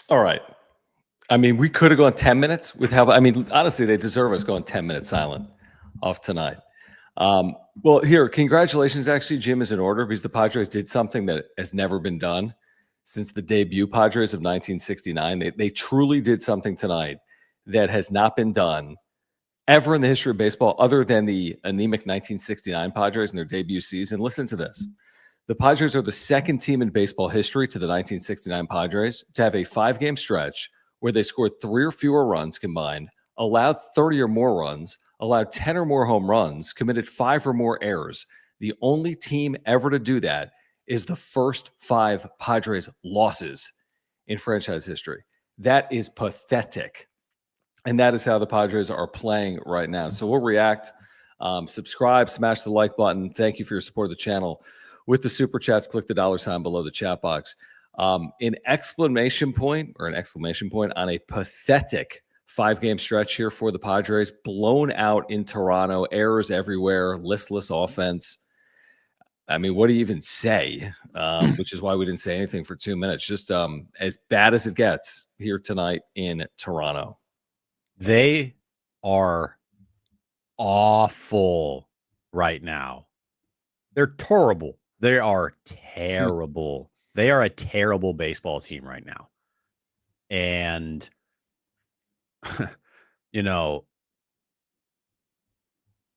All right. I mean, we could have gone 10 minutes with how, I mean, honestly, they deserve us going 10 minutes silent off tonight. Well, here, congratulations. Actually, Jim is in order because the Padres did something that has never been done since the debut Padres of 1969. They truly did something tonight that has not been done ever in the history of baseball other than the anemic 1969 Padres in their debut season. Listen to this. The Padres are the second team in baseball history to the 1969 Padres to have a 5-game stretch where they scored 3 or fewer runs combined, allowed 30 or more runs, allowed 10 or more home runs, committed 5 or more errors. The only team ever to do that is the first 5 Padres losses in franchise history. That is pathetic. And that is how the Padres are playing right now. So we'll react, subscribe, smash the like button. Thank you for your support of the channel. With the super chats, click the $ below the chat box. An exclamation point on a pathetic 5-game stretch here for the Padres, blown out in Toronto, errors everywhere, listless offense. I mean, what do you even say? Which is why we didn't say anything for 2 minutes. Just as bad as it gets here tonight in Toronto. They are awful right now. They're terrible. They are terrible. They are a terrible baseball team right now. And, you know,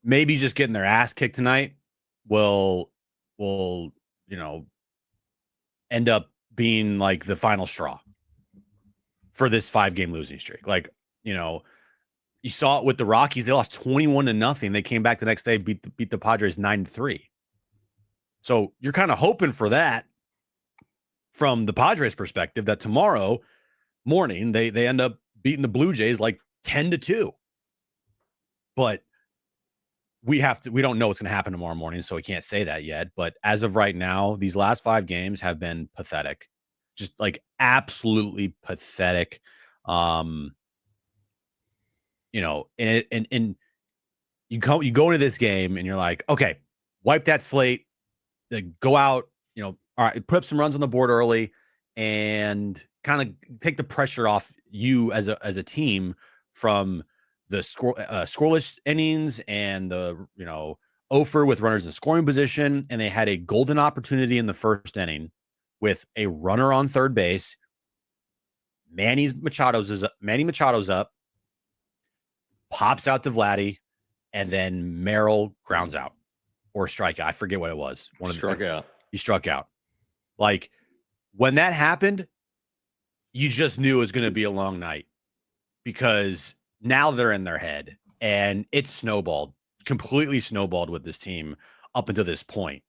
maybe just getting their ass kicked tonight will, you know, end up being like the final straw for this 5-game losing streak. Like, you know, you saw it with the Rockies. They lost 21-0. They came back the next day, beat the Padres 9-3. So you're kind of hoping for that from the Padres perspective, that tomorrow morning they end up beating the Blue Jays like 10-2. But we don't know what's going to happen tomorrow morning, so we can't say that yet. But as of right now, these last 5 games have been pathetic. Just like absolutely pathetic. You know, and you go into this game and you're like, okay, wipe that slate. Go out, you know, all right, put up some runs on the board early and kind of take the pressure off you as a team from the scoreless innings and the, you know, offer with runners in scoring position. And they had a golden opportunity in the first inning with a runner on third base. Manny Machado's up, pops out to Vladdy, and then Merrill grounds out or strikeout. I forget what it was. He struck out. Like, when that happened, you just knew it was going to be a long night because now they're in their head and it's completely snowballed with this team up until this point.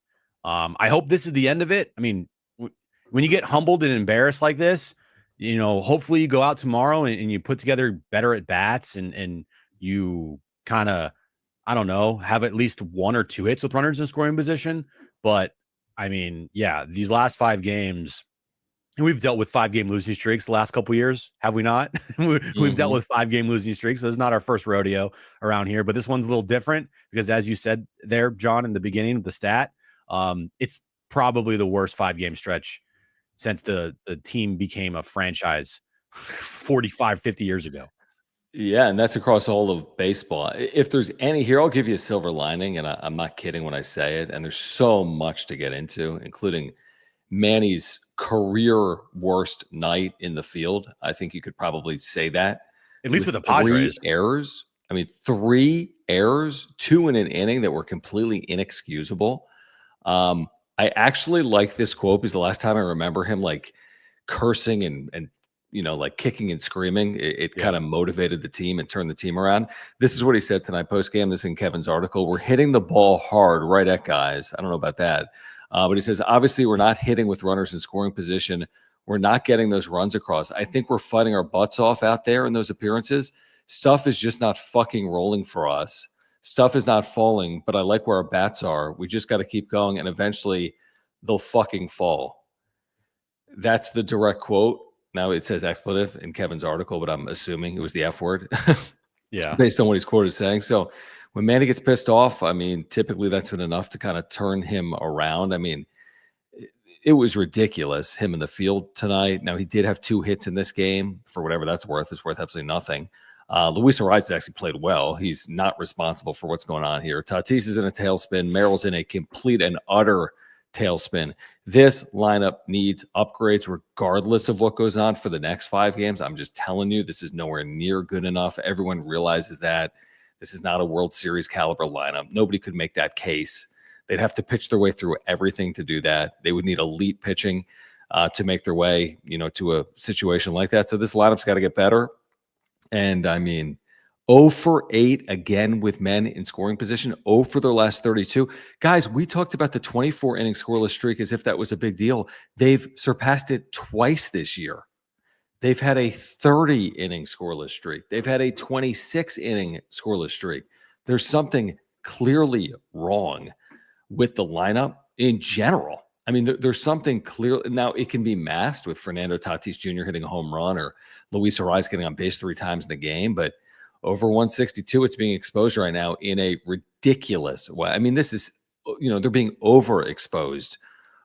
I hope this is the end of it. I mean, when you get humbled and embarrassed like this, you know, hopefully you go out tomorrow and you put together better at bats and you kind of, I don't know, have at least 1 or 2 hits with runners in scoring position. But I mean, yeah, these last 5 games, and we've dealt with 5-game losing streaks the last couple of years, have we not? We've dealt with 5-game losing streaks. So it's not our first rodeo around here, but this one's a little different because, as you said there, John, in the beginning of the stat, it's probably the worst 5-game stretch since the team became a franchise 45, 50 years ago. Yeah, and that's across all of baseball. If there's any here, I'll give you a silver lining, and I'm not kidding when I say it. And there's so much to get into, including Manny's career worst night in the field. I think you could probably say that. At least with the Padres. 3 errors. I mean, 3 errors, 2 in an inning that were completely inexcusable. I actually like this quote because the last time I remember him like cursing and you know, like kicking and screaming, it kind of motivated the team and turned the team around. This is what he said tonight post-game. This is in Kevin's article. We're hitting the ball hard right at guys. I don't know about that. But he says, obviously, we're not hitting with runners in scoring position. We're not getting those runs across. I think we're fighting our butts off out there in those appearances. Stuff is just not fucking rolling for us. Stuff is not falling, but I like where our bats are. We just got to keep going, and eventually they'll fucking fall. That's the direct quote. Now it says expletive in Kevin's article, but I'm assuming it was the F word. Yeah. Based on what he's quoted saying. So when Manny gets pissed off, I mean, typically that's been enough to kind of turn him around. I mean, it was ridiculous, him in the field tonight. Now, he did have 2 hits in this game. For whatever that's worth, it's worth absolutely nothing. Luis Ariz actually played well. He's not responsible for what's going on here. Tatis is in a tailspin. Merrill's in a complete and utter tailspin. This lineup needs upgrades regardless of what goes on for the next 5 games. I'm just telling you, this is nowhere near good enough. Everyone realizes that. This is not a World Series caliber lineup. Nobody could make that case. They'd have to pitch their way through everything to do that. They would need elite pitching to make their way, to a situation like that. So this lineup's got to get better. And I mean, 0 for 8 again with men in scoring position, 0 for their last 32. Guys, we talked about the 24-inning scoreless streak as if that was a big deal. They've surpassed it twice this year. They've had a 30-inning scoreless streak. They've had a 26-inning scoreless streak. There's something clearly wrong with the lineup in general. I mean, there's something clear. Now, it can be masked with Fernando Tatis Jr. hitting a home run or Luis Ariz getting on base 3 times in the game, but over 162, it's being exposed right now in a ridiculous way. I mean, this is, they're being overexposed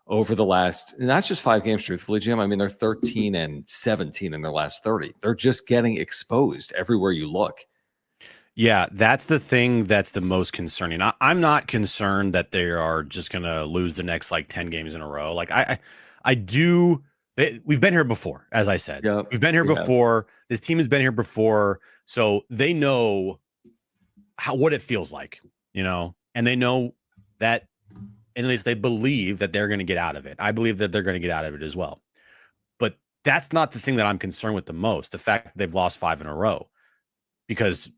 over the last, not just 5 games, truthfully, Jim. I mean, they're 13 and 17 in their last 30. They're just getting exposed everywhere you look. Yeah, that's the thing that's the most concerning. I'm not concerned that they are just going to lose the next 10 games in a row. Like I do. We've been here before, as I said. Yep, we've been here before. This team has been here before, so they know what it feels like, and they know that, at least they believe that they're going to get out of it. I believe that they're going to get out of it as well. But that's not the thing that I'm concerned with the most. The fact that they've lost 5 in a row, because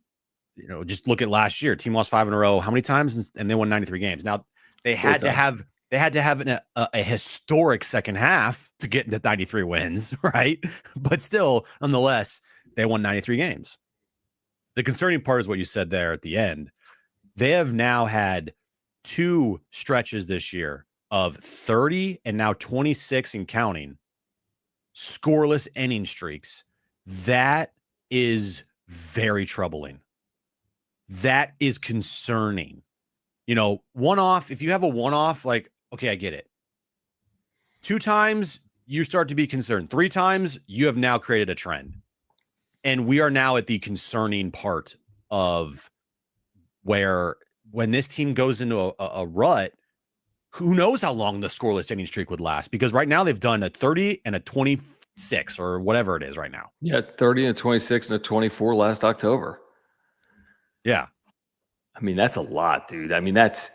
just look at last year. Team lost 5 in a row. How many times? And they won 93 games. Now they had to have a historic second half to get into 93 wins, right? But still, nonetheless, they won 93 games. The concerning part is what you said there at the end. They have now had 2 stretches this year of 30 and now 26 and counting scoreless inning streaks. That is very troubling. That is concerning. One-off, if you have a one-off, okay, I get it. 2 times, you start to be concerned. 3 times, you have now created a trend. And we are now at the concerning part of where, when this team goes into a rut, who knows how long the scoreless inning streak would last? Because right now they've done a 30 and a 26 or whatever it is right now. Yeah, 30 and 26 and a 24 last October. Yeah. I mean, that's a lot, dude. I mean, that's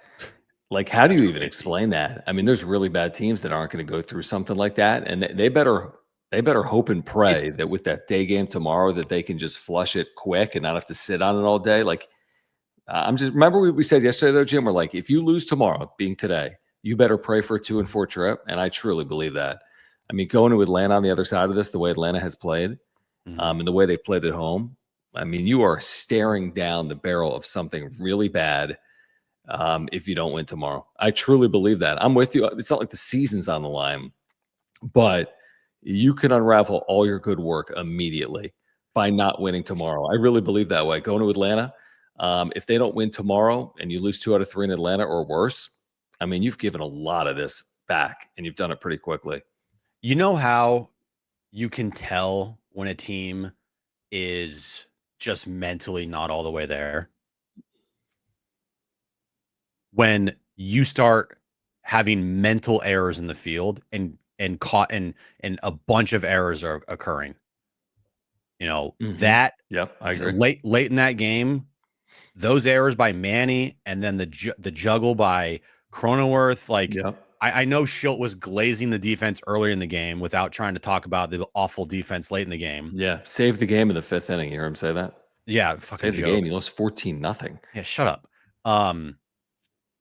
how do you even explain that? I mean, there's really bad teams that aren't going to go through something like that. And they better hope and pray that with that day game tomorrow that they can just flush it quick and not have to sit on it all day. Remember we said yesterday though, Jim, we're if you lose tomorrow, being today, you better pray for a 2-4 trip. And I truly believe that. I mean, going to Atlanta on the other side of this, the way Atlanta has played, and the way they played at home, I mean, you are staring down the barrel of something really bad if you don't win tomorrow. I truly believe that. I'm with you. It's not like the season's on the line, but you can unravel all your good work immediately by not winning tomorrow. I really believe that way. Going to Atlanta, if they don't win tomorrow and you lose 2 out of 3 in Atlanta or worse, I mean, you've given a lot of this back and you've done it pretty quickly. You know how you can tell when a team is just mentally not all the way there? When you start having mental errors in the field and a bunch of errors are occurring. That I agree. Late in that game, those errors by Manny and then the juggle by Cronenworth, I know Schilt was glazing the defense earlier in the game without trying to talk about the awful defense late in the game. Yeah, saved the game in the 5th inning. You hear him say that? Yeah, saved the game. You lost 14-0. Yeah, shut up.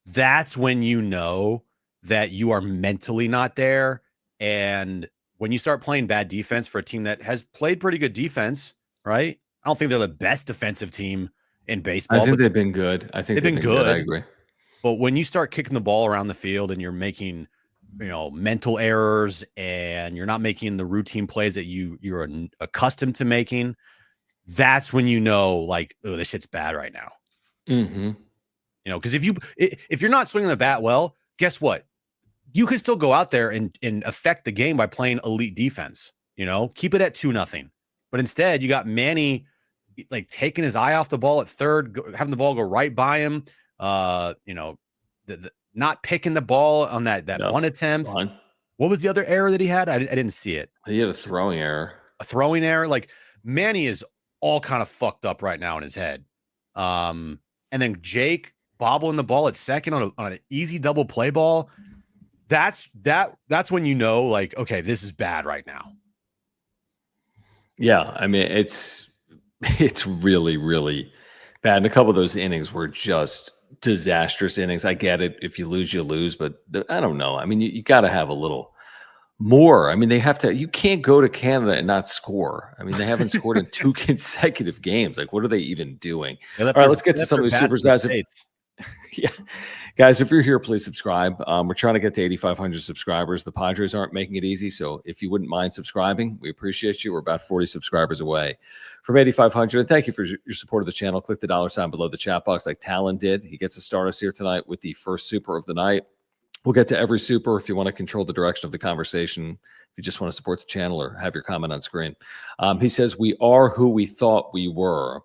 That's when you know that you are mentally not there. And when you start playing bad defense for a team that has played pretty good defense, right? I don't think they're the best defensive team in baseball. I think they've been good. I think they've been good. I agree. But when you start kicking the ball around the field and you're making, mental errors and you're not making the routine plays that you're accustomed to making, that's when oh, this shit's bad right now. Mm-hmm. Because if you're not swinging the bat well, guess what? you could still go out there and affect the game by playing elite defense, keep it at 2-0. But instead, you got Manny like taking his eye off the ball at third, having the ball go right by him, not picking the ball on that one attempt. Fine. What was the other error that he had? I didn't see it. He had a throwing error. A throwing error? Like, Manny is all kind of fucked up right now in his head. And then Jake bobbling the ball at second on an easy double play ball. That's when like, okay, this is bad right now. Yeah, I mean, it's really, really bad. And a couple of those innings were just disastrous innings. I get it. If you lose, you lose. But I don't know. I mean, you got to have a little more. I mean, they have to. You can't go to Canada and not score. I mean, they haven't scored in 2 consecutive games. Like, what are they even doing? All right, let's get to some of these supers, guys. Yeah, guys, if you're here, please subscribe. We're trying to get to 8,500 subscribers. The Padres aren't making it easy, so if you wouldn't mind subscribing, we appreciate you. We're about 40 subscribers away from 8,500. And thank you for your support of the channel. Click the $ below the chat box like Talon did. He gets to start us here tonight with the first super of the night. We'll get to every super if you want to control the direction of the conversation, if you just want to support the channel or have your comment on screen. He says, we are who we thought we were.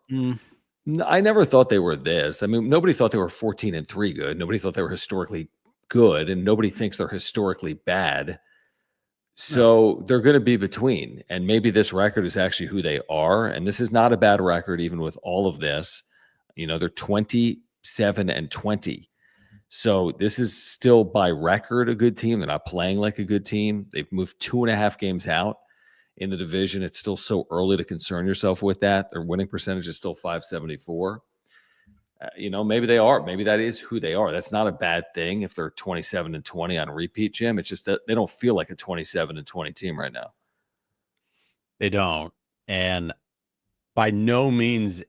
I never thought they were this. I mean, nobody thought they were 14-3 good. Nobody thought they were historically good, and nobody thinks they're historically bad. So they're going to be between, and maybe this record is actually who they are. And this is not a bad record, even with all of this. They're 27-20. So this is still by record a good team. They're not playing like a good team. They've moved 2.5 games out in the division. It's still so early to concern yourself with that. Their winning percentage is still .574. Maybe they are. Maybe that is who they are. That's not a bad thing if they're 27-20 on repeat, Jim. It's just that they don't feel like a 27-20 team right now. They don't. And by no means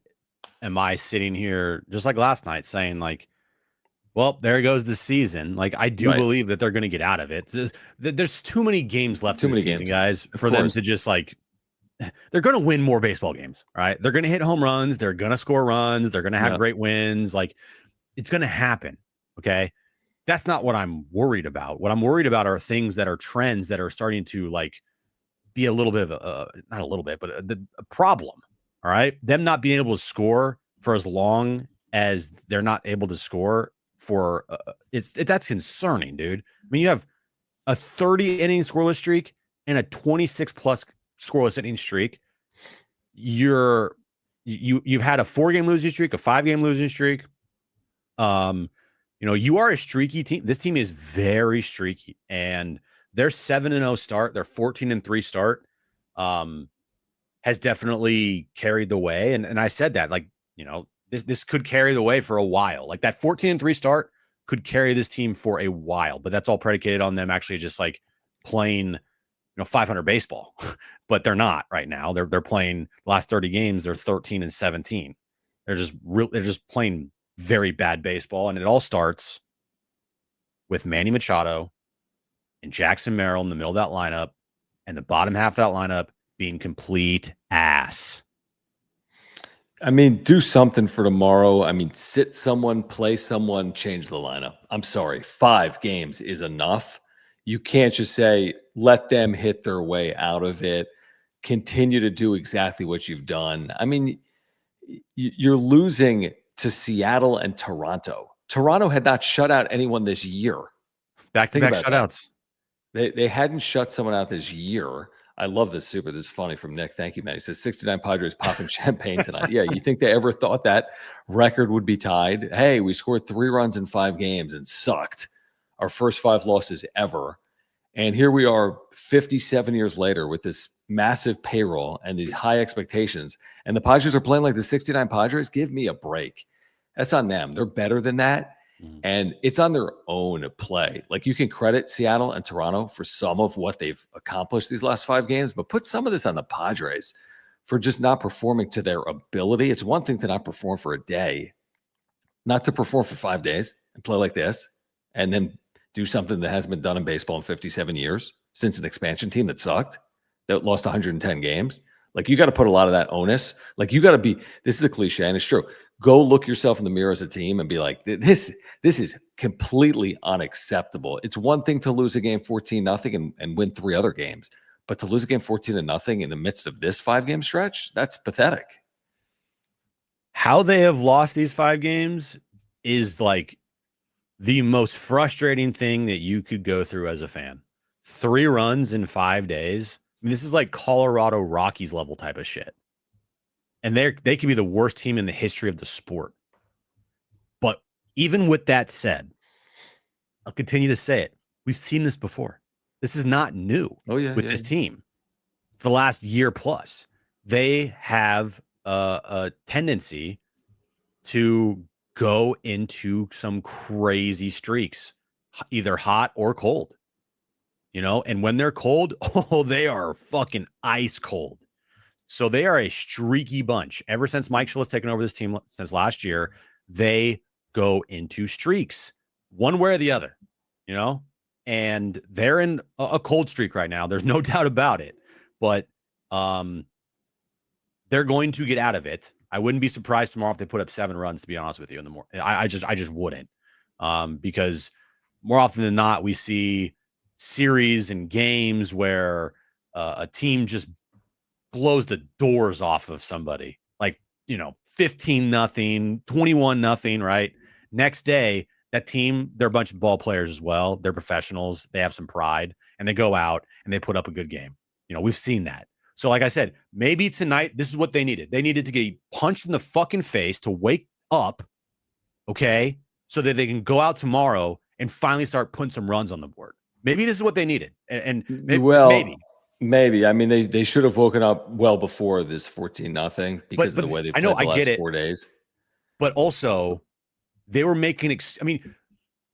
am I sitting here just like last night saying like, well, there goes the season. Like, I do believe that they're going to get out of it. There's too many games left in the season, guys, for them to just like, they're going to win more baseball games, right? They're going to hit home runs. They're going to score runs. They're going to have great wins. Like, it's going to happen. Okay. That's not what I'm worried about. What I'm worried about are things that are trends that are starting to like be a little bit of not a little bit, but a problem. All right. Them not being able to score for as long as they're not able to score for that's concerning, dude. I mean, you have a 30-inning scoreless streak and a 26+ scoreless inning streak. You've had a 4-game losing streak, a 5-game losing streak. You are a streaky team. This team is very streaky, and their 7-0 start, their 14-3 start, has definitely carried the way. And I said that, like, this could carry the way for a while. Like, that 14-3 start could carry this team for a while, but that's all predicated on them actually just like playing, 500 baseball, but they're not right now. They're playing the last 30 games. They're 13-17. They're just playing very bad baseball. And it all starts with Manny Machado and Jackson Merrill in the middle of that lineup, and the bottom half of that lineup being complete ass. I mean, do something for tomorrow. I mean, sit someone, play someone, change the lineup. I'm sorry. 5 games is enough. You can't just say, let them hit their way out of it. Continue to do exactly what you've done. I mean, you're losing to Seattle and Toronto. Toronto had not shut out anyone this year. Back-to-back shutouts. They hadn't shut someone out this year. I love this super. This is funny from Nick. Thank you, man. He says 69 Padres popping champagne tonight. Yeah, you think they ever thought that record would be tied? Hey, we scored 3 runs in 5 games and sucked. Our first 5 losses ever. And here we are 57 years later with this massive payroll and these high expectations. And the Padres are playing like the 69 Padres. Give me a break. That's on them. They're better than that. And it's on their own play. Like, you can credit Seattle and Toronto for some of what they've accomplished these last 5 games, but put some of this on the Padres for just not performing to their ability. It's one thing to not perform for a day, not to perform for 5 days and play like this, and then do something that hasn't been done in baseball in 57 years since an expansion team that sucked, that lost 110 games. Like, you got to put a lot of that onus. Like, you got to be, this is a cliche and it's true. Go look yourself in the mirror as a team and be like, this is completely unacceptable. It's one thing to lose a game 14-0 and win 3 other games, but to lose a game 14-0 in the midst of this 5-game stretch, that's pathetic. How they have lost these 5 games is like the most frustrating thing that you could go through as a fan. 3 runs in 5 days. I mean, this is like Colorado Rockies level type of shit. And they could be the worst team in the history of the sport. But even with that said, I'll continue to say it. We've seen this before. This is not new with this team. For the last year plus, they have a tendency to go into some crazy streaks, either hot or cold. And when they're cold, they are fucking ice cold. So they are a streaky bunch. Ever since Mike Shell has taken over this team since last year, they go into streaks, one way or the other, and they're in a cold streak right now. There's no doubt about it, but they're going to get out of it. I wouldn't be surprised tomorrow if they put up 7 runs, to be honest with you. I just wouldn't, because more often than not, we see series and games where a team just blows the doors off of somebody, like 15-0, 21-0, right? Next day, that team, they're a bunch of ball players as well. They're professionals. They have some pride, and they go out and they put up a good game. We've seen that. So like I said, maybe tonight, this is what they needed. They needed to get punched in the fucking face to wake up, okay, so that they can go out tomorrow and finally start putting some runs on the board. Maybe this is what they needed. And maybe. I mean, they should have woken up well before this 14-0 because of the way they played the last 4 days. But also, they were making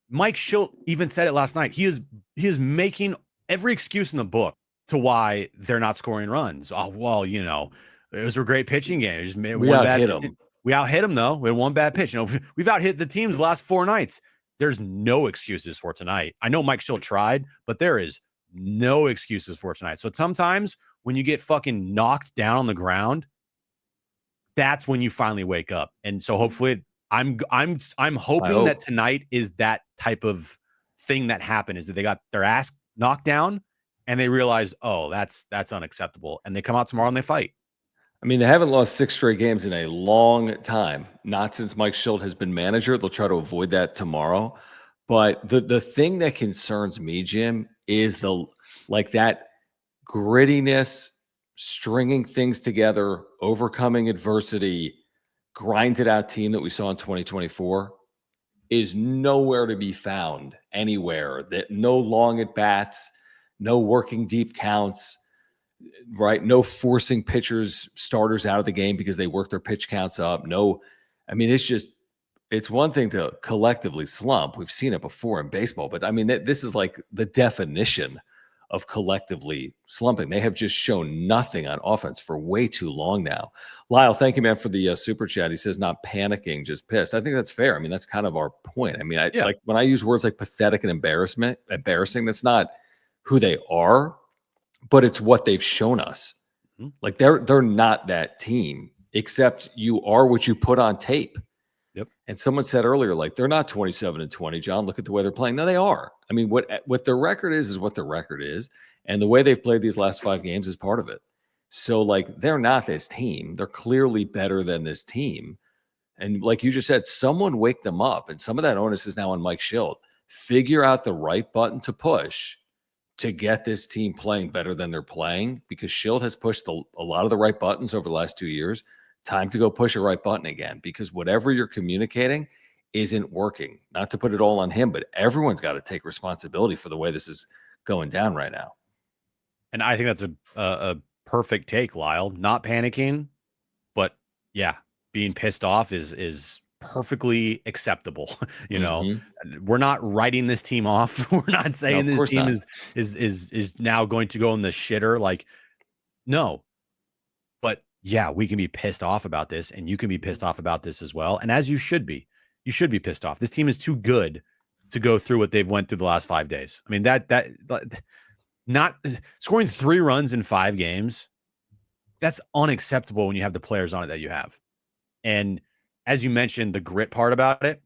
Mike Shell even said it last night. He is making every excuse in the book to why they're not scoring runs. Oh, well, it was a great pitching game. We out-hit them. We out-hit them, though. We had one bad pitch. We've out-hit the teams the last 4 nights. There's no excuses for tonight. I know Mike Shell tried, but there is no excuses for tonight. So sometimes when you get fucking knocked down on the ground, that's when you finally wake up. And so hopefully I'm hoping that tonight is that type of thing that happened, is that they got their ass knocked down and they realize, oh, that's unacceptable. And they come out tomorrow and they fight. I mean, they haven't lost 6 straight games in a long time. Not since Mike Shell has been manager. They'll try to avoid that tomorrow. But the thing that concerns me, Jim, is that grittiness, stringing things together, overcoming adversity, grinded out team that we saw in 2024 is nowhere to be found anywhere. That no long at bats, no working deep counts, right? No forcing pitchers, starters out of the game because they work their pitch counts up. It's one thing to collectively slump. We've seen it before in baseball, but I mean, this is like the definition of collectively slumping. They have just shown nothing on offense for way too long now. Lyle, thank you, man, for the super chat. He says, not panicking, just pissed. I think that's fair. I mean, that's kind of our point. I mean, like when I use words like pathetic and embarrassing, that's not who they are, but it's what they've shown us. Mm-hmm. Like they're not that team, except you are what you put on tape. Yep. And someone said earlier, like, they're not 27-20, John. Look at the way they're playing. No, they are. I mean, what their record is what their record is. And the way they've played these last 5 games is part of it. So, like, they're not this team. They're clearly better than this team. And like you just said, someone wake them up. And some of that onus is now on Mike Shell. Figure out the right button to push to get this team playing better than they're playing, because Shell has pushed a lot of the right buttons over the last 2 years. Time to go push a right button again, because whatever you're communicating isn't working. Not to put it all on him, but everyone's got to take responsibility for the way this is going down right now. And I think that's a perfect take, Lyle. Not panicking, but yeah, being pissed off is perfectly acceptable. We're not writing this team off. We're not saying this team is now going to go in the shitter. Like, no. But yeah, we can be pissed off about this, and you can be pissed off about this as well. And as you should be pissed off. This team is too good to go through what they've went through the last 5 days. I mean, that not scoring 3 runs in 5 games, that's unacceptable when you have the players on it that you have. And as you mentioned, the grit part about it,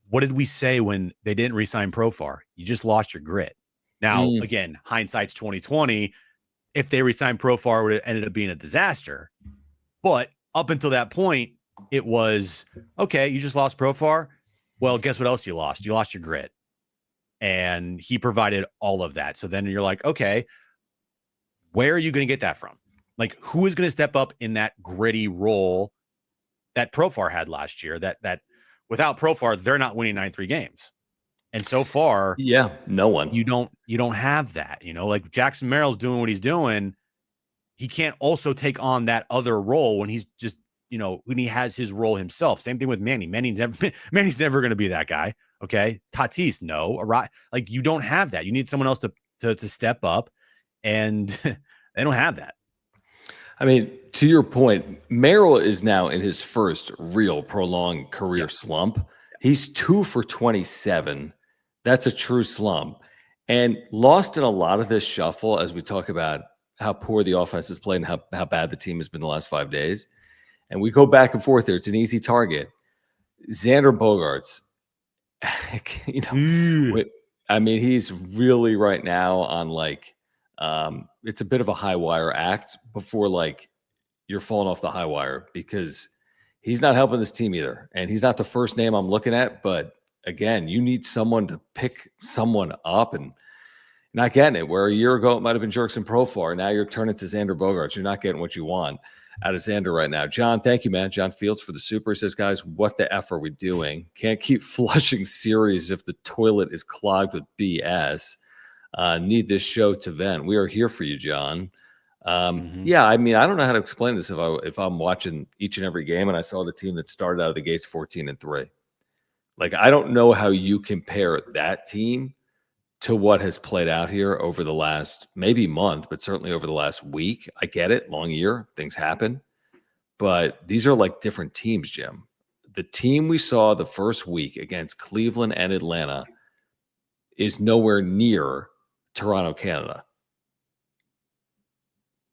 what did we say when they didn't re-sign Profar? You just lost your grit. Now, again, hindsight's 2020. If they re-signed Profar, it would have ended up being a disaster. But up until that point, it was, okay, you just lost Profar. Well, guess what else you lost? You lost your grit. And he provided all of that. So then you're like, okay, where are you going to get that from? Like, who is going to step up in that gritty role that Profar had last year? That without Profar, they're not winning 9-3 games. And so far, no one. You don't have that. Like Jackson Merrill's doing what he's doing. He can't also take on that other role when he's just, when he has his role himself. Same thing with Manny. Manny's never going to be that guy. Okay. Tatis, no. Like, you don't have that. You need someone else to step up, and they don't have that. I mean, to your point, Merrill is now in his first real prolonged career slump. He's 2 for 27. That's a true slump. And lost in a lot of this shuffle as we talk about how poor the offense has played and how bad the team has been the last 5 days. And we go back and forth there. It's an easy target. Xander Bogaerts, I mean, he's really right now on like, it's a bit of a high wire act before like you're falling off the high wire, because he's not helping this team either. And he's not the first name I'm looking at, but again, you need someone to pick someone up, and not getting it. Where a year ago it might have been Jerks and Profar, now you're turning to Xander Bogaerts. You're not getting what you want out of Xander right now. John, thank you, man. John Fields for the super. He says, guys, what the F are we doing? Can't keep flushing series if the toilet is clogged with BS. Need this show to vent. We are here for you, John. Yeah, I mean, I don't know how to explain this if I'm watching each and every game and I saw the team that started out of the gates 14-3. Like, I don't know how you compare that team to what has played out here over the last maybe month, but certainly over the last week. I get it. Long year. Things happen. But these are like different teams, Jim. The team we saw the first week against Cleveland and Atlanta is nowhere near Toronto, Canada.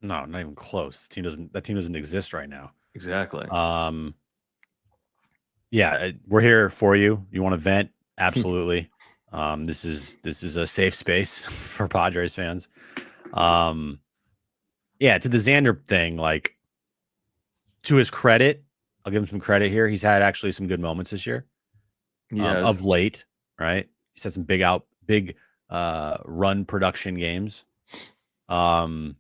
No, not even close. That team doesn't exist right now. Exactly. Yeah, we're here for you. You want to vent? Absolutely. This is a safe space for Padres fans. Yeah, to the Xander thing, like, to his credit, I'll give him some credit here. He's had actually some good moments this year. Of late, right? He's had some big run production games. But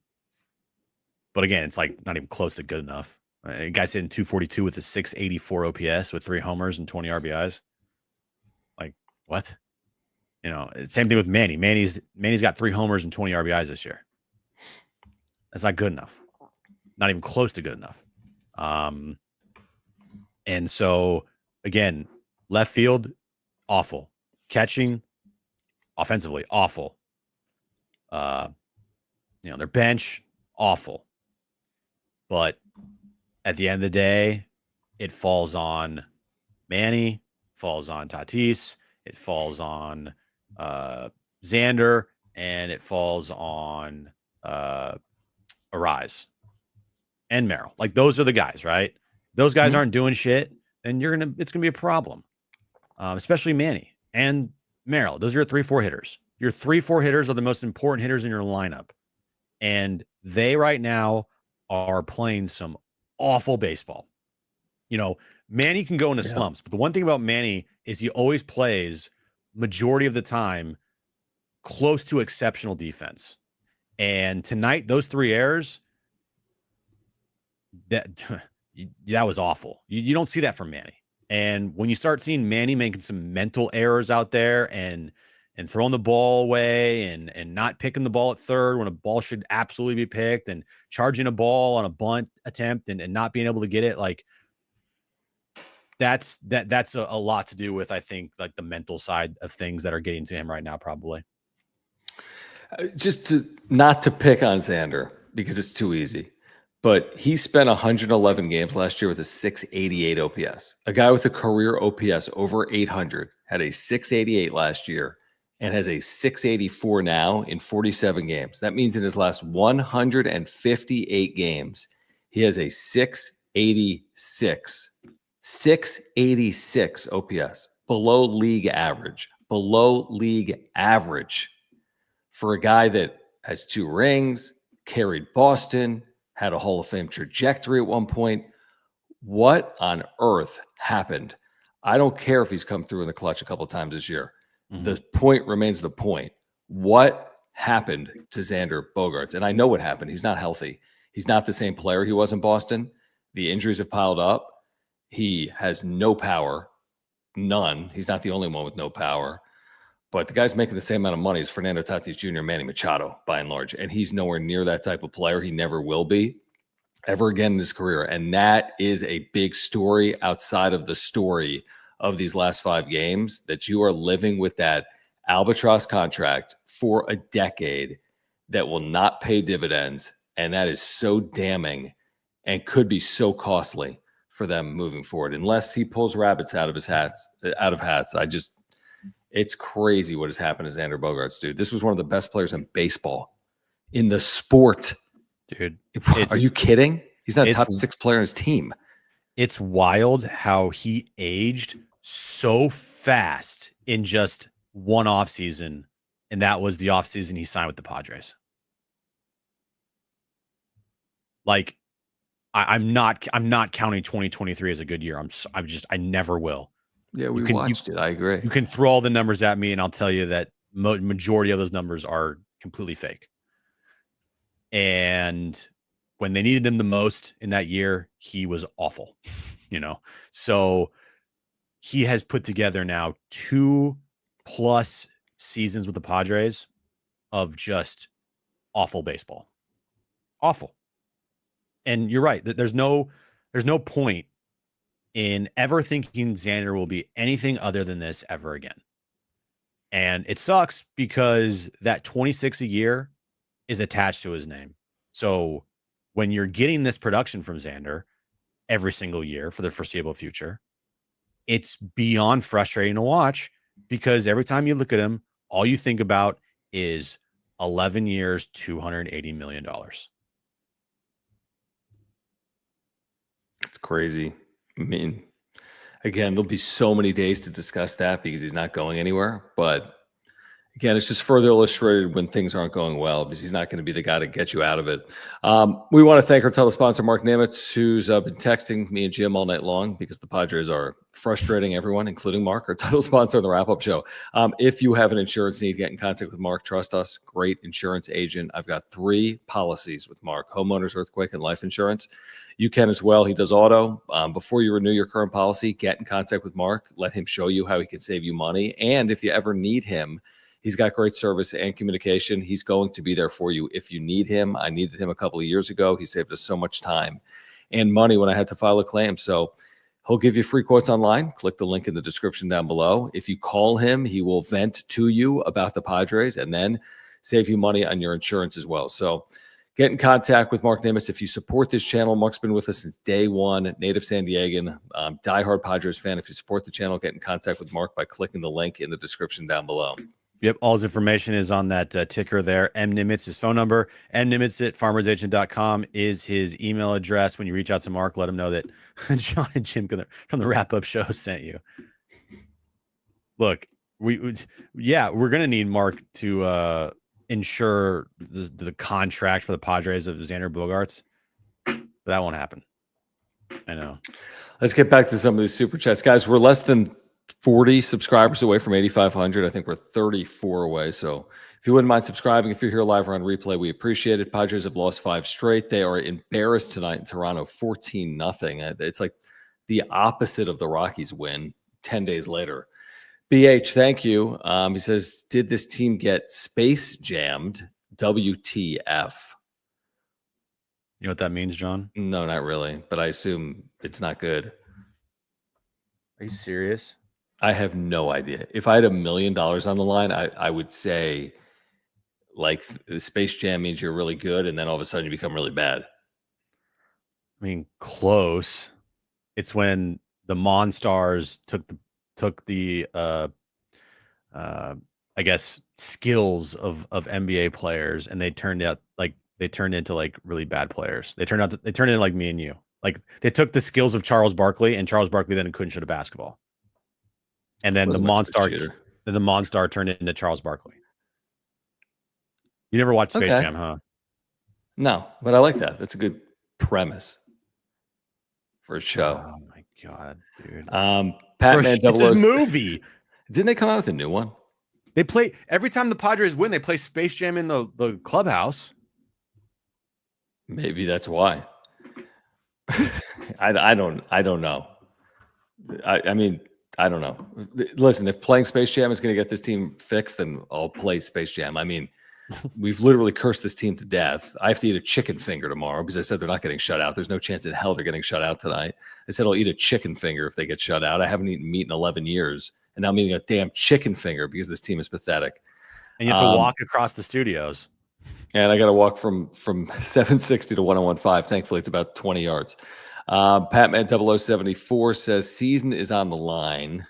again, it's like not even close to good enough. A guy's hitting 242 with a 684 OPS with 3 homers and 20 RBIs. Like, what? Same thing with Manny. Manny's got 3 homers and 20 RBIs this year. That's not good enough. Not even close to good enough. And so, again, left field, awful. Catching, offensively, awful. Their bench, awful. But at the end of the day, it falls on Manny, falls on Tatis, it falls on Xander, and it falls on Arise and Merrill. Like, those are the guys, right? Those guys aren't doing shit, then it's gonna be a problem. Especially Manny and Merrill. Those are your 3-4 hitters. Your 3-4 hitters are the most important hitters in your lineup. And they right now are playing some awful baseball. Manny can go into slumps, but the one thing about Manny is he always plays majority of the time close to exceptional defense. And tonight, those 3 errors, that was awful. You don't see that from Manny. And when you start seeing Manny making some mental errors out there and throwing the ball away and not picking the ball at third when a ball should absolutely be picked, and charging a ball on a bunt attempt and not being able to get it, like, that's a lot to do with, I think, like, the mental side of things that are getting to him right now, probably. Just not to pick on Xander because it's too easy, but he spent 111 games last year with a 688 OPS. A guy with a career OPS over 800 had a 688 last year and has a 684 now in 47 games. That means in his last 158 games, he has a 686 OPS, below league average for a guy that has 2 rings, carried Boston, had a Hall of Fame trajectory at one point. What on earth happened? I don't care if he's come through in the clutch a couple of times this year. Mhm. The point remains the point. What happened to Xander Bogaerts? And I know what happened. He's not healthy. He's not the same player he was in Boston. The injuries have piled up. He has no power, none. He's not the only one with no power. But the guy's making the same amount of money as Fernando Tatis Jr. and Manny Machado, by and large. And he's nowhere near that type of player. He never will be ever again in his career. And that is a big story outside of the story of these last 5 games, that you are living with that albatross contract for a decade that will not pay dividends. And that is so damning and could be so costly for them moving forward, unless he pulls rabbits out of hats. It's crazy what has happened to Xander Bogaerts, dude. This was one of the best players in baseball, in the sport. Dude, Are you kidding? He's not a top 6 player on his team. It's wild how he aged so fast in just one offseason, and that was the offseason he signed with the Padres. Like, I'm not counting 2023 as a good year. I never will. Yeah, we watched it. I agree. You can throw all the numbers at me, and I'll tell you that majority of those numbers are completely fake. And when they needed him the most in that year, he was awful, So he has put together now 2+ seasons with the Padres of just awful baseball. Awful. And you're right. There's no point in ever thinking Xander will be anything other than this ever again. And it sucks because that 26 a year is attached to his name. So when you're getting this production from Xander every single year for the foreseeable future, it's beyond frustrating to watch, because every time you look at him, all you think about is 11 years, $280 million. It's crazy. I mean, again, there'll be so many days to discuss that because he's not going anywhere. But again, it's just further illustrated when things aren't going well, because he's not going to be the guy to get you out of it. We want to thank our title sponsor, Mark Nimitz, who's been texting me and Jim all night long because the Padres are frustrating everyone, including Mark, our title sponsor on the wrap-up show. If you have an insurance need, get in contact with Mark. Trust us. Great insurance agent. I've got 3 policies with Mark: homeowners, earthquake, and life insurance. You can as well. He does auto. Before you renew your current policy, get in contact with Mark. Let him show you how he can save you money. And if you ever need him, he's got great service and communication. He's going to be there for you if you need him. I needed him a couple of years ago. He saved us so much time and money when I had to file a claim. So he'll give you free quotes online. Click the link in the description down below. If you call him, he will vent to you about the Padres and then save you money on your insurance as well. So get in contact with Mark Nimitz. If you support this channel, Mark's been with us since day one, native San Diegan, diehard Padres fan. If you support the channel, get in contact with Mark by clicking the link in the description down below. Yep. All his information is on that ticker there. M. Nimitz, his phone number. mnimitz@farmersagent.com is his email address. When you reach out to Mark, let him know that John and Jim from the wrap-up show sent you. Look, we're going to need Mark to insure the contract for the Padres of Xander Bogaerts, but that won't happen. I know. Let's get back to some of these super chats. Guys, we're less than 40 subscribers away from 8,500. I think we're 34 away. So if you wouldn't mind subscribing, if you're here live or on replay, we appreciate it. Padres have lost 5 straight. They are embarrassed tonight in Toronto, 14-0. It's like the opposite of the Rockies win 10 days later. BH, thank you. He says, did this team get space jammed? WTF? You know what that means, John? No, not really. But I assume it's not good. Are you serious? I have no idea. If I had $1 million on the line, I would say, like, the Space Jam means you're really good, and then all of a sudden you become really bad. I mean, close. It's when the Monstars took the I guess, skills of NBA players, and they turned into like really bad players. They turned into like me and you. Like they took the skills of Charles Barkley, and Charles Barkley then couldn't shoot a basketball. And then Wasn't much of a shooter. the Monstar turned into Charles Barkley. You never watched Space Okay. Jam, huh? No, but I like that. That's a good premise for a show. Oh my god, dude! Batman It's a 00 movie. Didn't they come out with a new one? They play every time the Padres win. They play Space Jam in the clubhouse. Maybe that's why. I don't know. I mean, I don't know. Listen, if playing Space Jam is going to get this team fixed, then I'll play Space Jam. I mean, we've literally cursed this team to death. I have to eat a chicken finger tomorrow because I said they're not getting shut out. There's no chance in hell they're getting shut out tonight. I said I'll eat a chicken finger if they get shut out. I haven't eaten meat in 11 years, and now I'm eating a damn chicken finger because this team is pathetic. And you have to walk across the studios. And I got to walk from 760 to 1015. Thankfully, it's about 20 yards. Patman 0074 says season is on the line.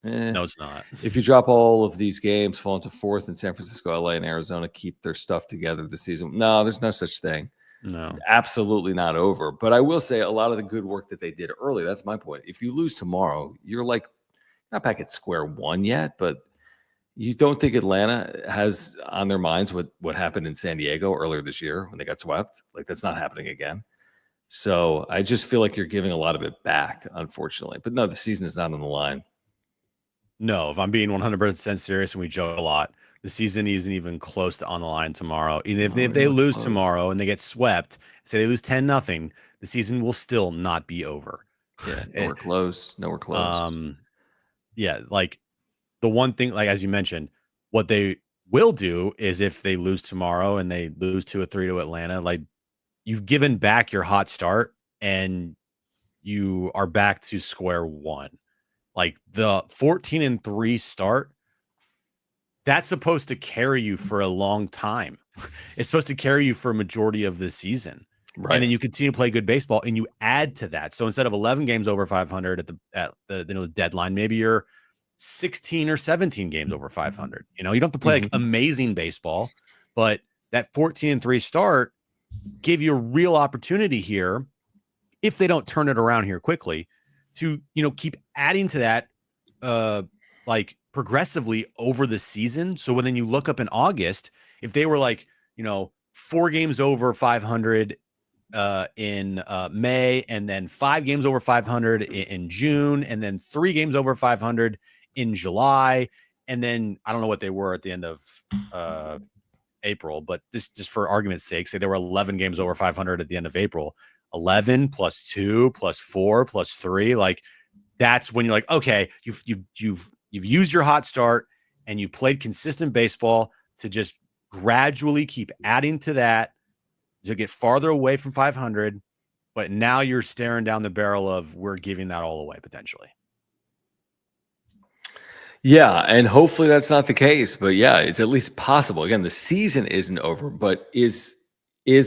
No, it's not. If you drop all of these games, fall into fourth in San Francisco, LA, and Arizona, keep their stuff together this season. No, there's no such thing. No, absolutely not over. But I will say a lot of the good work that they did early, that's my point. If you lose tomorrow, you're like not back at square one yet, but you don't think Atlanta has on their minds what happened in San Diego earlier this year when they got swept? Like that's not happening again. So I just feel like you're giving a lot of it back, unfortunately. But no, the season is not on the line. No, if I'm being 100% serious, and we joke a lot, the season isn't even close to on the line tomorrow. Even if they lose tomorrow and they get swept, say they lose 10-0, the season will still not be over. Yeah, nowhere close. Nowhere close. Yeah, like the one thing, like as you mentioned, what they will do is if they lose tomorrow and they lose 2-3 to Atlanta, like you've given back your hot start and you are back to square one. Like the 14-3 start, that's supposed to carry you for a long time. It's supposed to carry you for a majority of the season. Right. And then you continue to play good baseball and you add to that. So instead of 11 games over 500 at the deadline, maybe you're 16 or 17 games over 500. You don't have to play like amazing baseball, but that 14-3 start gave you a real opportunity here, if they don't turn it around here quickly, to keep adding to that like progressively over the season. So when then you look up in August, if they were like 4 games over 500 in May, and then 5 games over 500 in June, and then 3 games over 500 in July, and then I don't know what they were at the end of April, but just for argument's sake, say they were 11 games over 500 at the end of April. 11 plus 2 plus 4 plus 3, like that's when you're like, okay, you've used your hot start and you've played consistent baseball to just gradually keep adding to that to get farther away from 500, but now you're staring down the barrel of we're giving that all away potentially. Yeah, and hopefully that's not the case, but yeah, it's at least possible. Again, the season isn't over, but is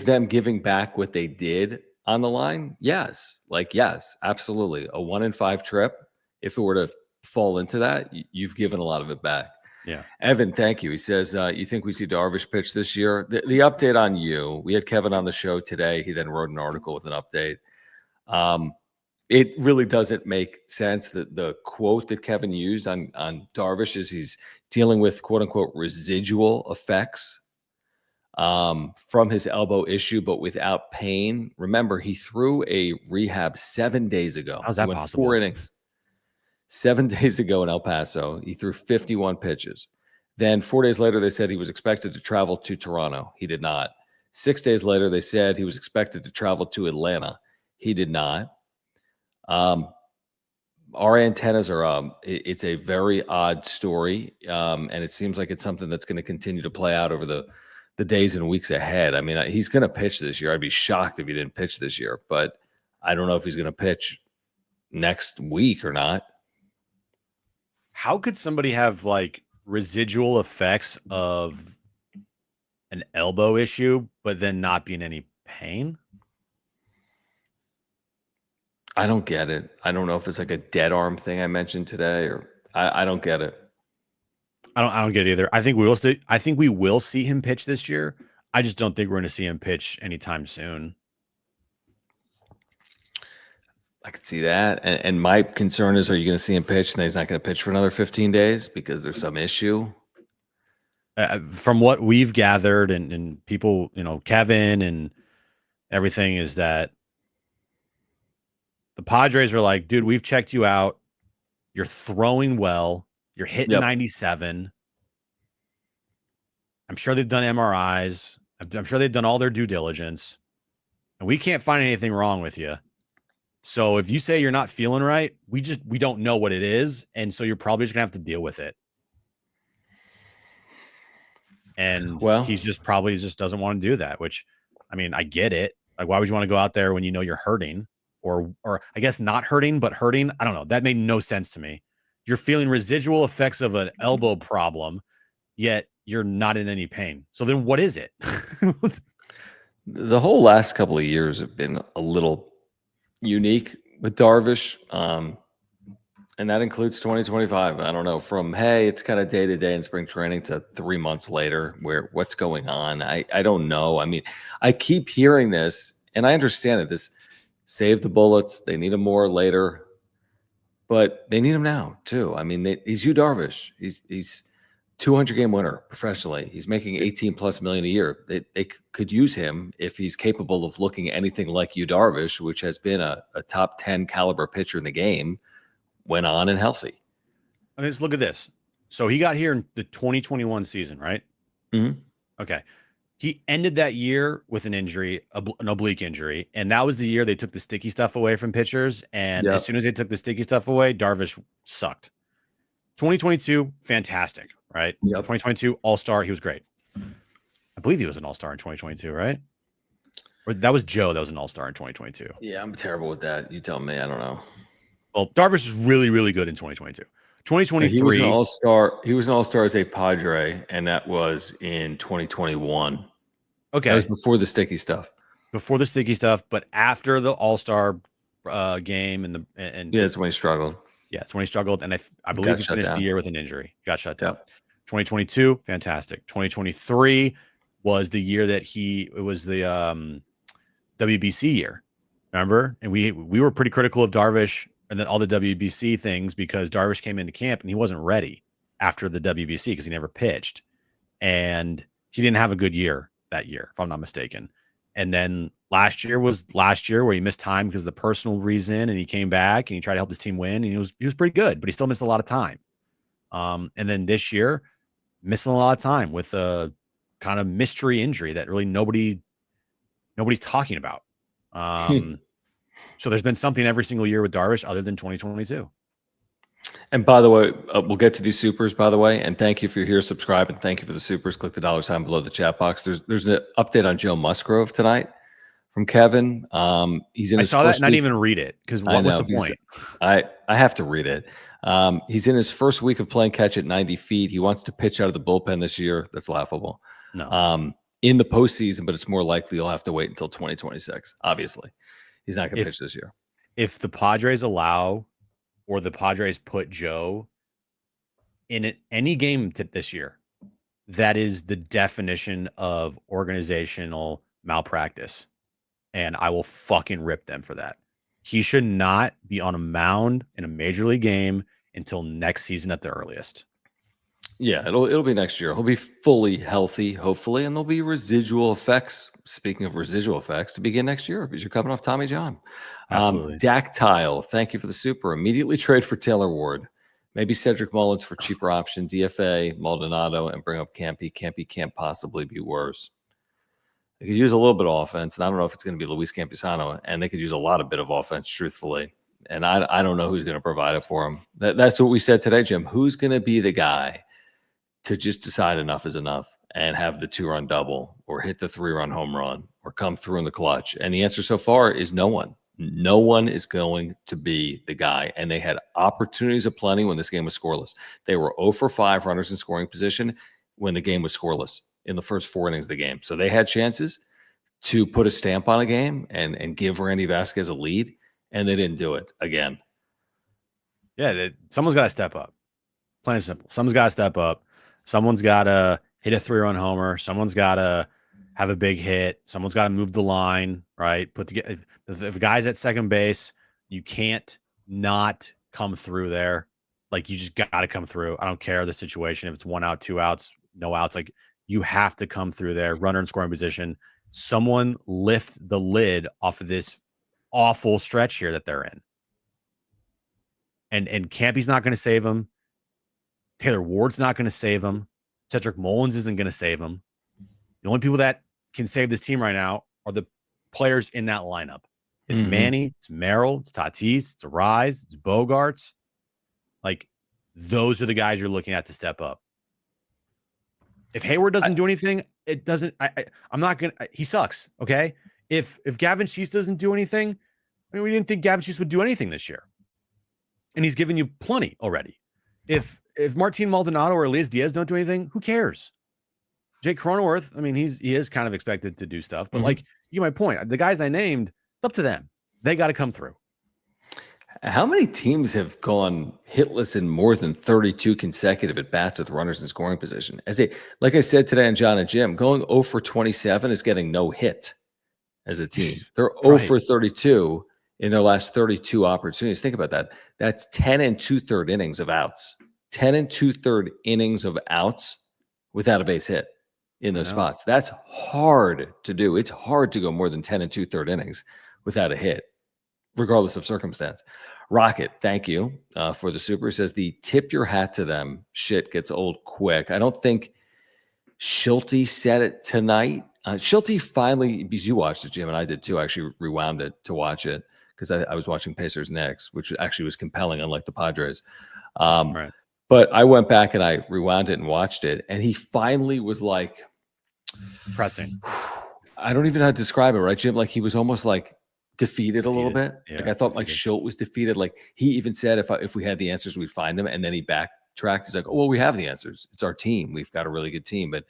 them giving back what they did on the line? Yes. Yes, absolutely. A 1-in-5 trip, if it were to fall into that, you've given a lot of it back. Yeah. Evan, thank you. He says, you think we see Darvish pitch this year? The update on you, we had Kevin on the show today. He then wrote an article with an update. It really doesn't make sense that the quote that Kevin used on Darvish is he's dealing with quote unquote residual effects from his elbow issue, but without pain. Remember, he threw a rehab 7 days ago. How's that he went possible? 4 innings. 7 days ago in El Paso, he threw 51 pitches. Then 4 days later, they said he was expected to travel to Toronto. He did not. 6 days later, they said he was expected to travel to Atlanta. He did not. Our antennas are it's a very odd story, and it seems like it's something that's going to continue to play out over the days and weeks ahead. I mean, he's going to pitch this year. I'd be shocked if he didn't pitch this year, but I don't know if he's going to pitch next week or not. How could somebody have like residual effects of an elbow issue, but then not be in any pain? I don't get it. I don't know if it's like a dead arm thing I mentioned today, or I don't get it. I don't get it either. I think we will see him pitch this year. I just don't think we're going to see him pitch anytime soon. I could see that. And my concern is, are you going to see him pitch and he's not going to pitch for another 15 days because there's some issue? From what we've gathered and people, Kevin and everything, is that the Padres are like, dude, we've checked you out. You're throwing well. You're hitting 97. I'm sure they've done MRIs. I'm sure they've done all their due diligence. And we can't find anything wrong with you. So if you say you're not feeling right, we don't know what it is. And so you're probably just going to have to deal with it. And he's just probably doesn't want to do that, which, I mean, I get it. Like, why would you want to go out there when you know you're hurting or I guess not hurting, but hurting? I don't know. That made no sense to me. You're feeling residual effects of an elbow problem, yet you're not in any pain. So then what is it? The whole last couple of years have been a little unique with Darvish. And that includes 2025. I don't know, from, hey, it's kind of day to day in spring training to 3 months later, where what's going on? I don't know. I mean, I keep hearing this, and I understand it. This save the bullets. They need him more later, but they need him now too. I mean, he's Yu Darvish. He's 200 game winner professionally. He's making 18 plus million a year. They could use him if he's capable of looking anything like Yu Darvish, which has been a top 10 caliber pitcher in the game, went on and healthy. I mean, let's look at this. So he got here in the 2021 season, right? Mm-hmm. Okay. He ended that year with an injury, an oblique injury. And that was the year they took the sticky stuff away from pitchers. And as soon as they took the sticky stuff away, Darvish sucked. 2022, fantastic, right? Yep. 2022, all-star. He was great. I believe he was an all-star in 2022, right? Or that was Joe that was an all-star in 2022. Yeah, I'm terrible with that. You tell me. I don't know. Well, Darvish is really, really good in 2022. 2023. He was an all-star. He was an all-star as a Padre, and that was in 2021. Okay. That was before the sticky stuff. Before the sticky stuff, but after the all-star game and that's when he struggled. Yeah, it's when he struggled, and I believe he finished the year with an injury. Got shut down. 2022, fantastic. 2023 was the year that it was the WBC year. Remember? And we were pretty critical of Darvish and then all the WBC things because Darvish came into camp and he wasn't ready after the WBC because he never pitched. And he didn't have a good year that year, if I'm not mistaken. And then last year where he missed time because of the personal reason, and he came back and he tried to help his team win, and he was pretty good, but he still missed a lot of time. And then this year, missing a lot of time with a kind of mystery injury that really nobody's talking about. So there's been something every single year with Darvish other than 2022. And by the way, we'll get to these supers, by the way. And thank you for here, subscribe, and thank you for the supers. Click the $ below the chat box. There's an update on Joe Musgrove tonight from Kevin. He's in. I saw that and I didn't even read it because what was the point? I have to read it. He's in his first week of playing catch at 90 feet. He wants to pitch out of the bullpen this year. That's laughable. No. In the postseason, but it's more likely you'll have to wait until 2026. Obviously, he's not going to pitch this year. If the Padres allow, or the Padres put Joe in any game this year, that is the definition of organizational malpractice. And I will fucking rip them for that. He should not be on a mound in a major league game until next season at the earliest. Yeah, it'll be next year. He'll be fully healthy, hopefully, and there'll be residual effects. Speaking of residual effects, to begin next year because you're coming off Tommy John. Absolutely. Dactyle, thank you for the super. Immediately trade for Taylor Ward. Maybe Cedric Mullins for cheaper option. DFA, Maldonado, and bring up Campy. Campy can't possibly be worse. They could use a little bit of offense, and I don't know if it's going to be Luis Campusano, and they could use a lot of bit of offense, truthfully. And I don't know who's going to provide it for him. That's what we said today, Jim. Who's going to be the guy to just decide enough is enough and have the 2-run double or hit the 3-run home run or come through in the clutch? And the answer so far is no one. No one is going to be the guy. And they had opportunities aplenty when this game was scoreless. They were 0 for 5 runners in scoring position when the game was scoreless in the first 4 innings of the game. So they had chances to put a stamp on a game and give Randy Vasquez a lead, and they didn't do it again. Yeah, someone's got to step up. Plain and simple. Someone's got to step up. Someone's got to hit a 3-run homer. Someone's got to have a big hit. Someone's got to move the line, right? Put together. If a guy's at second base, you can't not come through there. Like, you just got to come through. I don't care the situation. If it's 1 out, 2 outs, no outs, like, you have to come through there. Runner in scoring position. Someone lift the lid off of this awful stretch here that they're in. And Campy's not going to save him. Taylor Ward's not going to save him. Cedric Mullins isn't going to save him. The only people that can save this team right now are the players in that lineup. It's Manny, it's Merrill, it's Tatis, it's Rise, it's Bogaerts. Like, those are the guys you're looking at to step up. If Hayward doesn't do anything, it doesn't. I'm not gonna. He sucks. Okay. If Gavin Sheets doesn't do anything, I mean, we didn't think Gavin Sheets would do anything this year, and he's given you plenty already. If Martin Maldonado or Elias Diaz don't do anything, who cares? Jake Cronenworth, I mean, he is kind of expected to do stuff, but like, you get my point. The guys I named, it's up to them. They got to come through. How many teams have gone hitless in more than 32 consecutive at bats with runners in scoring position? Like I said today on John and Jim, going 0 for 27 is getting no hit as a team. They're 0 for 32 in their last 32 opportunities. Think about that. That's 10 2/3 innings of outs. 10 2/3 innings of outs without a base hit in those spots. That's hard to do. It's hard to go more than 10 2/3 innings without a hit, regardless of circumstance. Rocket, thank you for the super. Says the tip your hat to them shit gets old quick. I don't think Schulte said it tonight. Schulte finally, because you watched it, Jim, and I did too. I actually rewound it to watch it because I was watching Pacers Knicks, which actually was compelling, unlike the Padres. Right. But I went back and I rewound it and watched it, and he finally was like pressing. I don't even know how to describe it, right, Jim? Like, he was almost like defeated a little bit. Yeah, like, I thought Mike Schulte was defeated. Like, he even said if we had the answers, we'd find them. And then he backtracked. He's like, oh, well, we have the answers. It's our team. We've got a really good team. But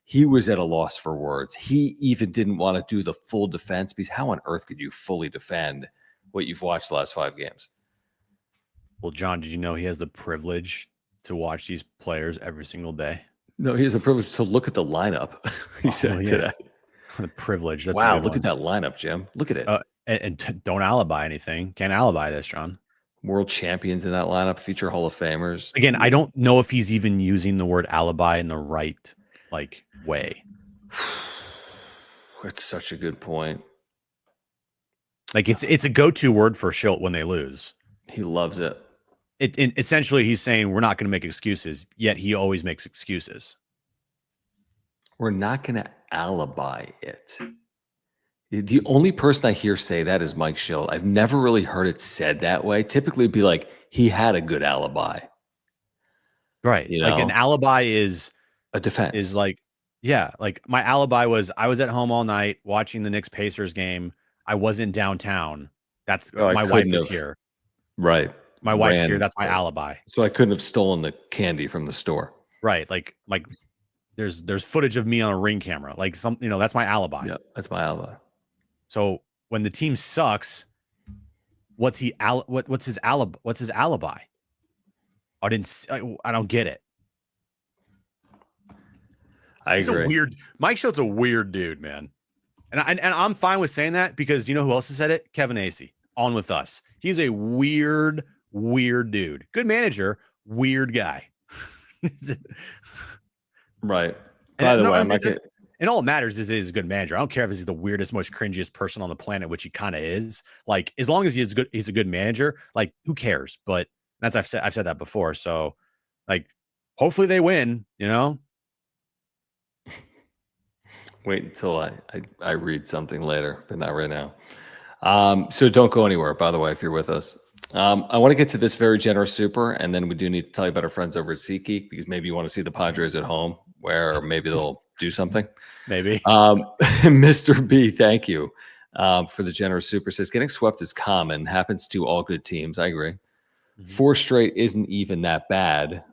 he was at a loss for words. He even didn't want to do the full defense, because how on earth could you fully defend what you've watched the last 5 games? Well, John, did you know he has the privilege to watch these players every single day? No, he has the privilege to look at the lineup. He said today. The privilege. That's wow, look at that lineup, Jim. Look at it. And don't alibi anything. Can't alibi this, John. World champions in that lineup, future Hall of Famers. Again, I don't know if he's even using the word alibi in the right way. That's such a good point. Like, it's a go-to word for Schilt when they lose. He loves it. Essentially, he's saying we're not going to make excuses, yet he always makes excuses. We're not going to alibi it. The only person I hear say that is Mike Schilt. I've never really heard it said that way. Typically, it'd be like, he had a good alibi. Right. You know? Like, an alibi is a defense. Is like, yeah, like, my alibi was I was at home all night watching the Knicks Pacers game. I wasn't downtown. That's my wife is here. Right. My wife's here. That's my alibi. So I couldn't have stolen the candy from the store. Right. Like there's footage of me on a Ring camera. Like, that's my alibi. Yeah, that's my alibi. So when the team sucks, what's his alibi? I don't get it. I agree. Mike Schultz a weird dude, man. And I'm fine with saying that, because you know who else has said it? Kevin Acee, on with us. He's a weird dude. Good manager, weird guy. Right. By the way, and all it matters is he's a good manager. I don't care if he's the weirdest, most cringiest person on the planet, which he kind of is. Like, as long as he's a good manager, like, who cares? But I've said that before. So, like, hopefully they win, you know? Wait until I read something later, but not right now. So don't go anywhere, by the way, if you're with us. I want to get to this very generous super, and then we do need to tell you about our friends over at SeatGeek, because maybe you want to see the Padres at home, where maybe they'll do something. Maybe. Mr. B, thank you for the generous super. Says, getting swept is common, happens to all good teams. I agree. 4 straight isn't even that bad.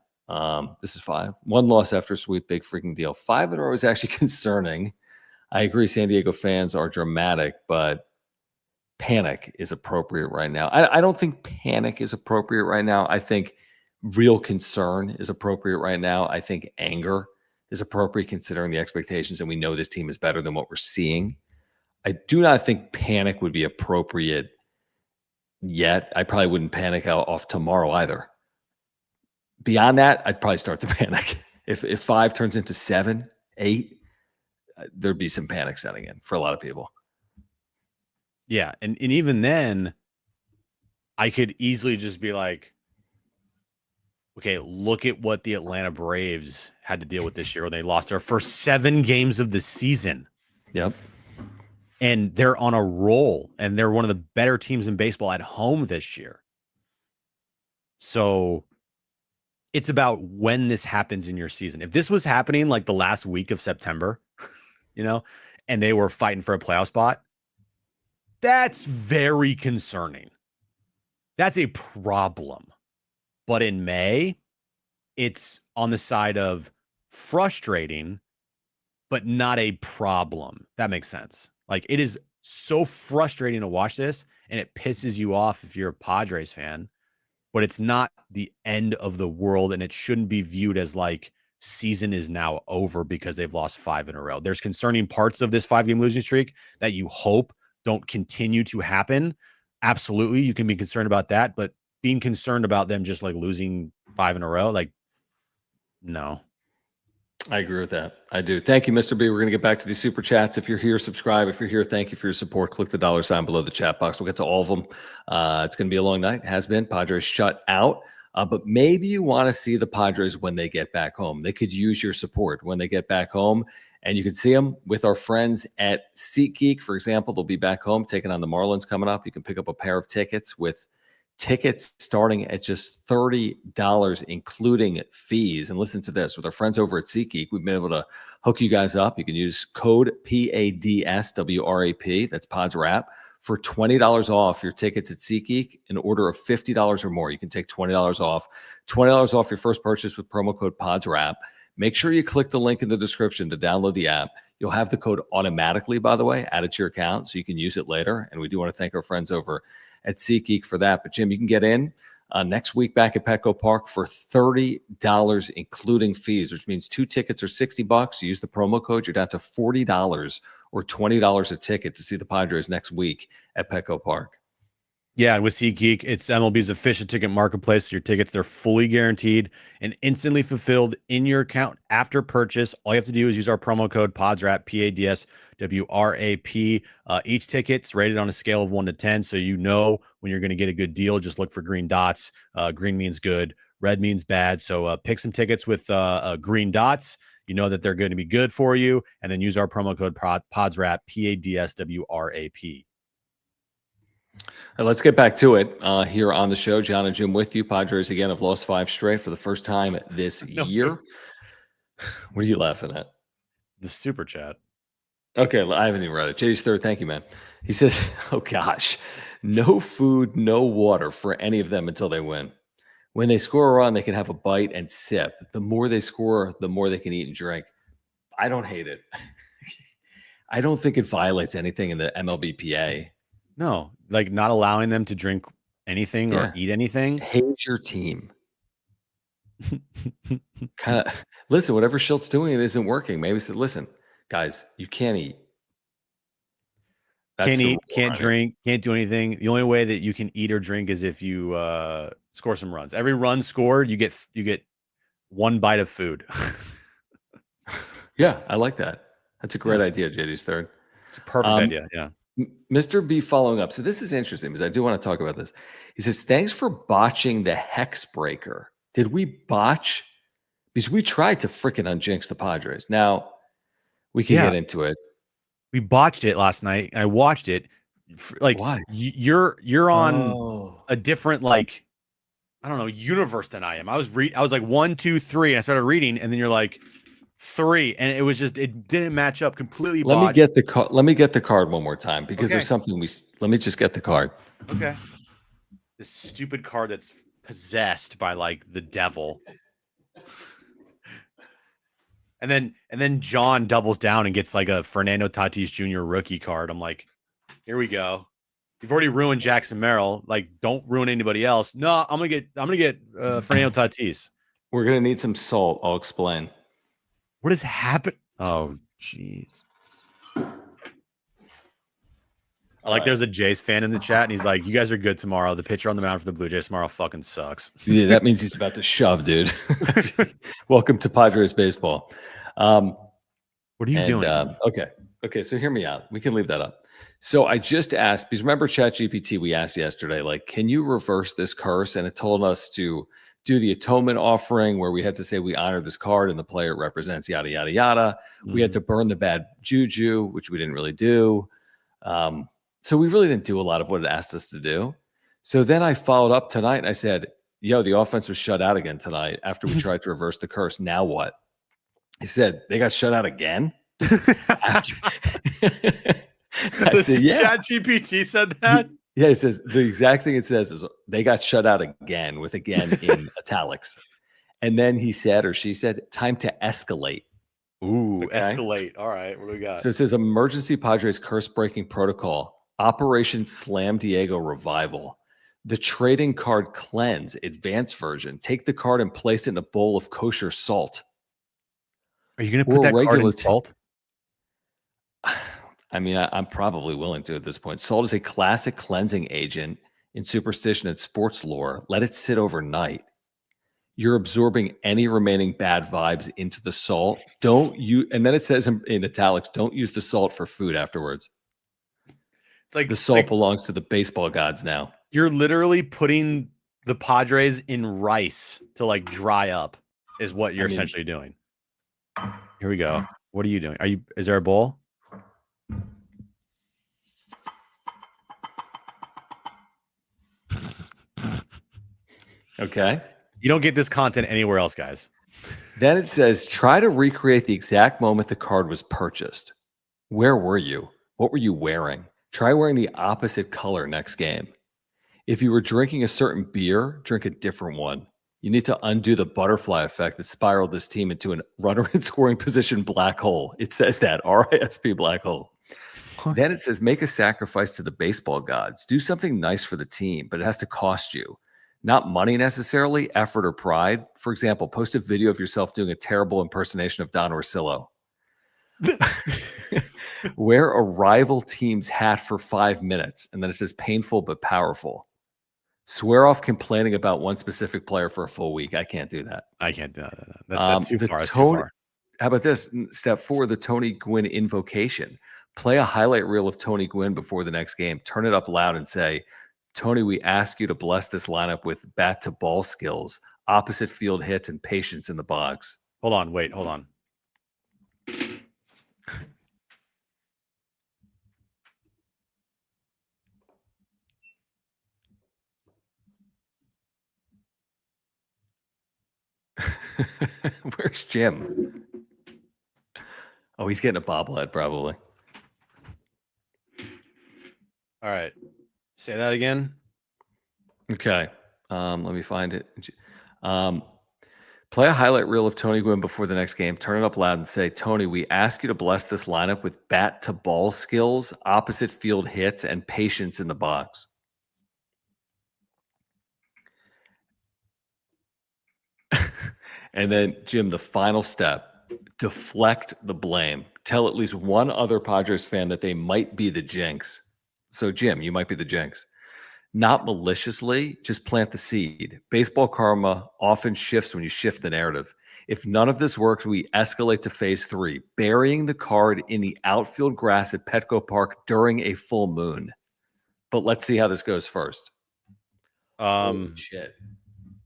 This is 5. 1 loss after sweep, big freaking deal. 5 in a row is actually concerning. I agree, San Diego fans are dramatic, but panic is appropriate right now. I don't think panic is appropriate right now. I think real concern is appropriate right now. I think anger is appropriate considering the expectations, and we know this team is better than what we're seeing. I do not think panic would be appropriate yet. I probably wouldn't panic out off tomorrow either. Beyond that, I'd probably start to panic. If 5 turns into 7, 8, there'd be some panic setting in for a lot of people. Yeah, and even then, I could easily just be like, okay, look at what the Atlanta Braves had to deal with this year when they lost their first 7 games of the season. Yep. And they're on a roll, and they're one of the better teams in baseball at home this year. So it's about when this happens in your season. If this was happening like the last week of September, and they were fighting for a playoff spot, that's very concerning. That's a problem. But in May, it's on the side of frustrating, but not a problem. That makes sense. Like, it is so frustrating to watch this, and it pisses you off if you're a Padres fan, but it's not the end of the world, and it shouldn't be viewed as like season is now over because they've lost 5 in a row. There's concerning parts of this 5-game losing streak that you hope don't continue to happen. Absolutely, you can be concerned about that, but being concerned about them just like losing 5 in a row, like, no. I agree with that. I do. Thank you, Mr. B. We're going to get back to these super chats. If you're here, subscribe. If you're here, thank you for your support. Click the $ below the chat box. We'll get to all of them. It's going to be a long night. Has been. Padres shut out. But maybe you want to see the Padres when they get back home. They could use your support when they get back home. And you can see them with our friends at SeatGeek. For example, they'll be back home taking on the Marlins coming up. You can pick up a pair of tickets with tickets starting at just $30, including fees. And listen to this. With our friends over at SeatGeek, we've been able to hook you guys up. You can use code PADSWRAP, that's Pods Wrap, for $20 off your tickets at SeatGeek. An order of $50 or more, you can take $20 off. $20 off your first purchase with promo code Pods Wrap. Make sure you click the link in the description to download the app. You'll have the code automatically, by the way, added to your account so you can use it later. And we do want to thank our friends over at SeatGeek for that. But Jim, you can get in next week back at Petco Park for $30, including fees, which means 2 tickets are $60. You use the promo code, you're down to $40 or $20 a ticket to see the Padres next week at Petco Park. Yeah, and with SeatGeek, it's MLB's official ticket marketplace. So your tickets, they're fully guaranteed and instantly fulfilled in your account after purchase. All you have to do is use our promo code PODSWRAP, PADSWRAP. Each ticket's rated on a scale of 1 to 10, so you know when you're going to get a good deal. Just look for green dots. Green means good, red means bad. So pick some tickets with green dots. You know that they're going to be good for you, and then use our promo code PODSWRAP, PADSWRAP. All right, let's get back to it here on the show. John and Jim with you. Padres, again, have lost 5 straight for the first time this year. What are you laughing at? The super chat. Okay, I haven't even read it. JD's third, thank you, man. He says, oh, gosh, no food, no water for any of them until they win. When they score a run, they can have a bite and sip. The more they score, the more they can eat and drink. I don't hate it. I don't think it violates anything in the MLBPA. No, like not allowing them to drink anything or eat anything. Hate your team. Kind of listen, whatever Schultz doing, it isn't working. Maybe say, listen, guys, you can't eat. Can't eat, can't drink, can't do anything. The only way that you can eat or drink is if you score some runs. Every run scored, you get 1 bite of food. Yeah, I like that. That's a great idea, JD's third. It's a perfect idea, yeah. Mr. B following up. So this is interesting because I do want to talk about this. He says, thanks for botching the hex breaker. Did we botch? Because we tried to freaking unjinx the Padres. Now, we can get into it. We botched it last night. I watched it. Like, why? You're on a different, like, I don't know, universe than I am. I was like 1, 2, 3, and I started reading, and then you're like 3, and it was just, it didn't match up completely. Let me get the card. Let me get the card one more time because there's something let me just get the card. Okay. This stupid card that's possessed by like the devil. And then John doubles down and gets like a Fernando Tatis Jr. rookie card. I'm like, here we go. You've already ruined Jackson Merrill. Like, don't ruin anybody else. No, I'm gonna get Fernando Tatis. We're gonna need some salt. I'll explain. What has happened? Oh, jeez. There's a Jays fan in the chat, and he's like, "You guys are good tomorrow. The pitcher on the mound for the Blue Jays tomorrow fucking sucks." Yeah, that means he's about to shove, dude. Welcome to Padres baseball. What are you doing? Okay. So hear me out. We can leave that up. So I just asked, because remember ChatGPT, we asked yesterday, like, can you reverse this curse? And it told us to do the atonement offering where we had to say we honor this card and the player it represents, yada, yada, yada. We had to burn the bad juju, which we didn't really do. So we really didn't do a lot of what it asked us to do. So then I followed up tonight and I said, yo, the offense was shut out again tonight after we tried to reverse the curse. Now what? He said, they got shut out again? After- I said, yeah. ChatGPT said that? Yeah, he says the exact thing it says is they got shut out again with again in italics. And then he said, or she said, time to escalate. Ooh, escalate. All right, what do we got? So it says emergency Padres curse breaking protocol, Operation Slam Diego Revival, the trading card cleanse advanced version. Take the card and place it in a bowl of kosher salt. Are you going to put that card in salt? I mean, I'm probably willing to at this point. Salt is a classic cleansing agent in superstition and sports lore. Let it sit overnight. You're absorbing any remaining bad vibes into the salt. Don't you? And then it says in italics, don't use the salt for food afterwards. It's like the salt belongs to the baseball gods now. You're literally putting the Padres in rice to like dry up is what you're essentially doing. Here we go. What are you doing? Is there a bowl? Okay. You don't get this content anywhere else, guys. Then it says, try to recreate the exact moment the card was purchased. Where were you? What were you wearing? Try wearing the opposite color next game. If you were drinking a certain beer, drink a different one. You need to undo the butterfly effect that spiraled this team into a runner in scoring position black hole. It says that, RISP black hole. What? Then it says, make a sacrifice to the baseball gods. Do something nice for the team, but it has to cost you. Not money necessarily, effort or pride. For example, post a video of yourself doing a terrible impersonation of Don Orsillo. Wear a rival team's hat for 5 minutes. And then it says painful but powerful. Swear off complaining about one specific player for a full week. I can't do that. I can't do that. That's too far. That's too far. How about this? Step 4, the Tony Gwynn invocation. Play a highlight reel of Tony Gwynn before the next game. Turn it up loud and say, Tony, we ask you to bless this lineup with bat to ball skills, opposite field hits, and patience in the box. Hold on. Wait, hold on. Where's Jim? Oh, he's getting a bobblehead probably. All right. Say that again. Okay. Let me find it. Play a highlight reel of Tony Gwynn before the next game. Turn it up loud and say, Tony, we ask you to bless this lineup with bat to ball skills, opposite field hits, and patience in the box. And then, Jim, the final step, deflect the blame. Tell at least one other Padres fan that they might be the jinx. So, Jim, you might be the jinx. Not maliciously, just plant the seed. Baseball karma often shifts when you shift the narrative. If none of this works, we escalate to phase 3, burying the card in the outfield grass at Petco Park during a full moon. But let's see how this goes first. Holy shit.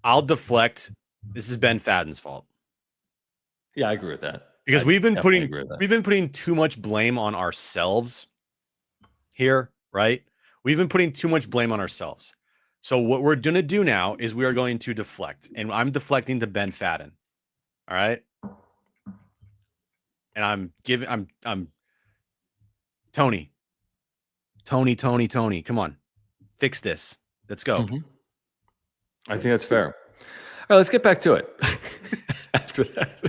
I'll deflect. This is Ben Fadden's fault. Yeah, I agree with that. Because we've been putting too much blame on ourselves here, right? We've been putting too much blame on ourselves. So what we're going to do now is we are going to deflect. And I'm deflecting to Ben Fadden. All right? And I'm Tony. Come on. Fix this. Let's go. Mm-hmm. I think that's fair. All right, let's get back to it. After that.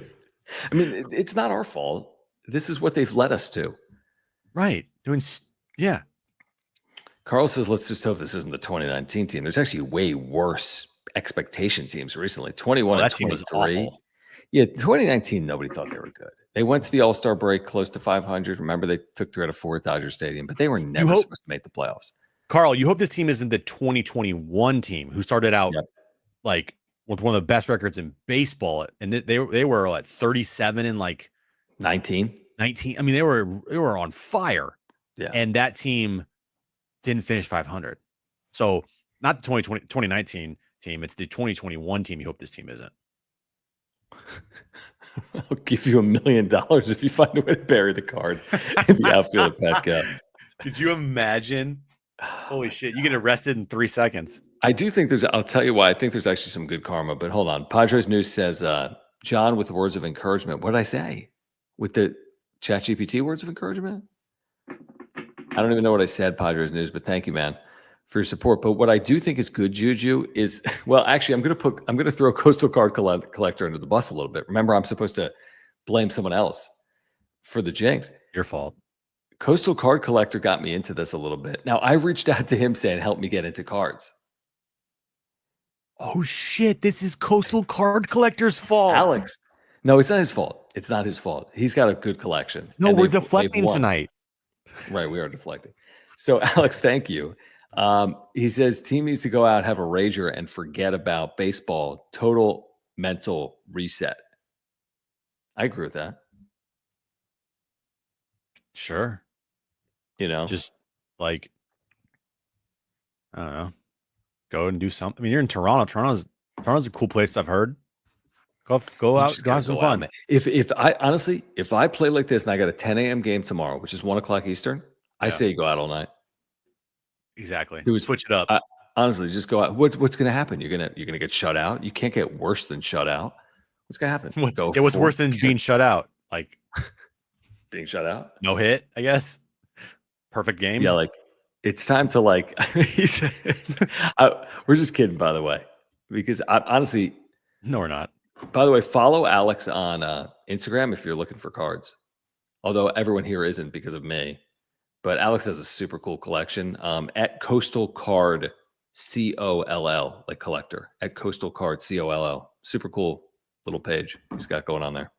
I mean, it's not our fault. This is what they've led us to. Right. Yeah. Carl says, let's just hope this isn't the 2019 team. There's actually way worse expectation teams recently. 21 and that team was 23. awful. Yeah, 2019, nobody thought they were good. They went to the All-Star break close to 500. Remember, they took 3 out of 4 at Dodger Stadium, but they were never supposed to make the playoffs. Carl, you hope this team isn't the 2021 team who started out like with one of the best records in baseball, and they were at 37 and like 19. I mean, they were on fire. Yeah, and that team didn't finish 500. So not the 2019 team, it's the 2021 team. You hope this team isn't. I'll give you $1 million if you find a way to bury the card in the outfield of Petco. Could you imagine? Holy shit! You get arrested in 3 seconds. I do think I'll tell you why. I think there's actually some good karma, but hold on. Padres News says, John, with words of encouragement. What did I say? With the ChatGPT words of encouragement? I don't even know what I said, Padres News, but thank you, man, for your support. But what I do think is good juju is, well, actually, I'm going to throw Coastal Card Collector under the bus a little bit. Remember, I'm supposed to blame someone else for the jinx. Your fault. Coastal Card Collector got me into this a little bit. Now, I reached out to him saying, help me get into cards. Oh, shit. This is Coastal Card Collector's fault. Alex. No, it's not his fault. It's not his fault. He's got a good collection. No, we're deflecting tonight. Right, we are deflecting. So, Alex, thank you. He says, team needs to go out, have a rager, and forget about baseball. Total mental reset. I agree with that. Sure. Just like, I don't know, go and do something. I mean, you're in Toronto. Toronto's a cool place, I've heard. Go out, go have some fun. If I play like this and I got a 10 a.m. game tomorrow, which is 1 o'clock Eastern, I say you go out all night. Exactly. Switch it up. Honestly, just go out. What's going to happen? You're gonna get shut out. You can't get worse than shut out. What's going to happen? What's worse than being shut out? Like being shut out? No hit, I guess. Perfect game. Yeah, like it's time to like. We're just kidding, by the way, because honestly, no, we're not. By the way, follow Alex on Instagram if you're looking for cards. Although everyone here isn't because of me, but Alex has a super cool collection at Coastal Card COLL, like collector at Coastal Card COLL. Super cool little page he's got going on there.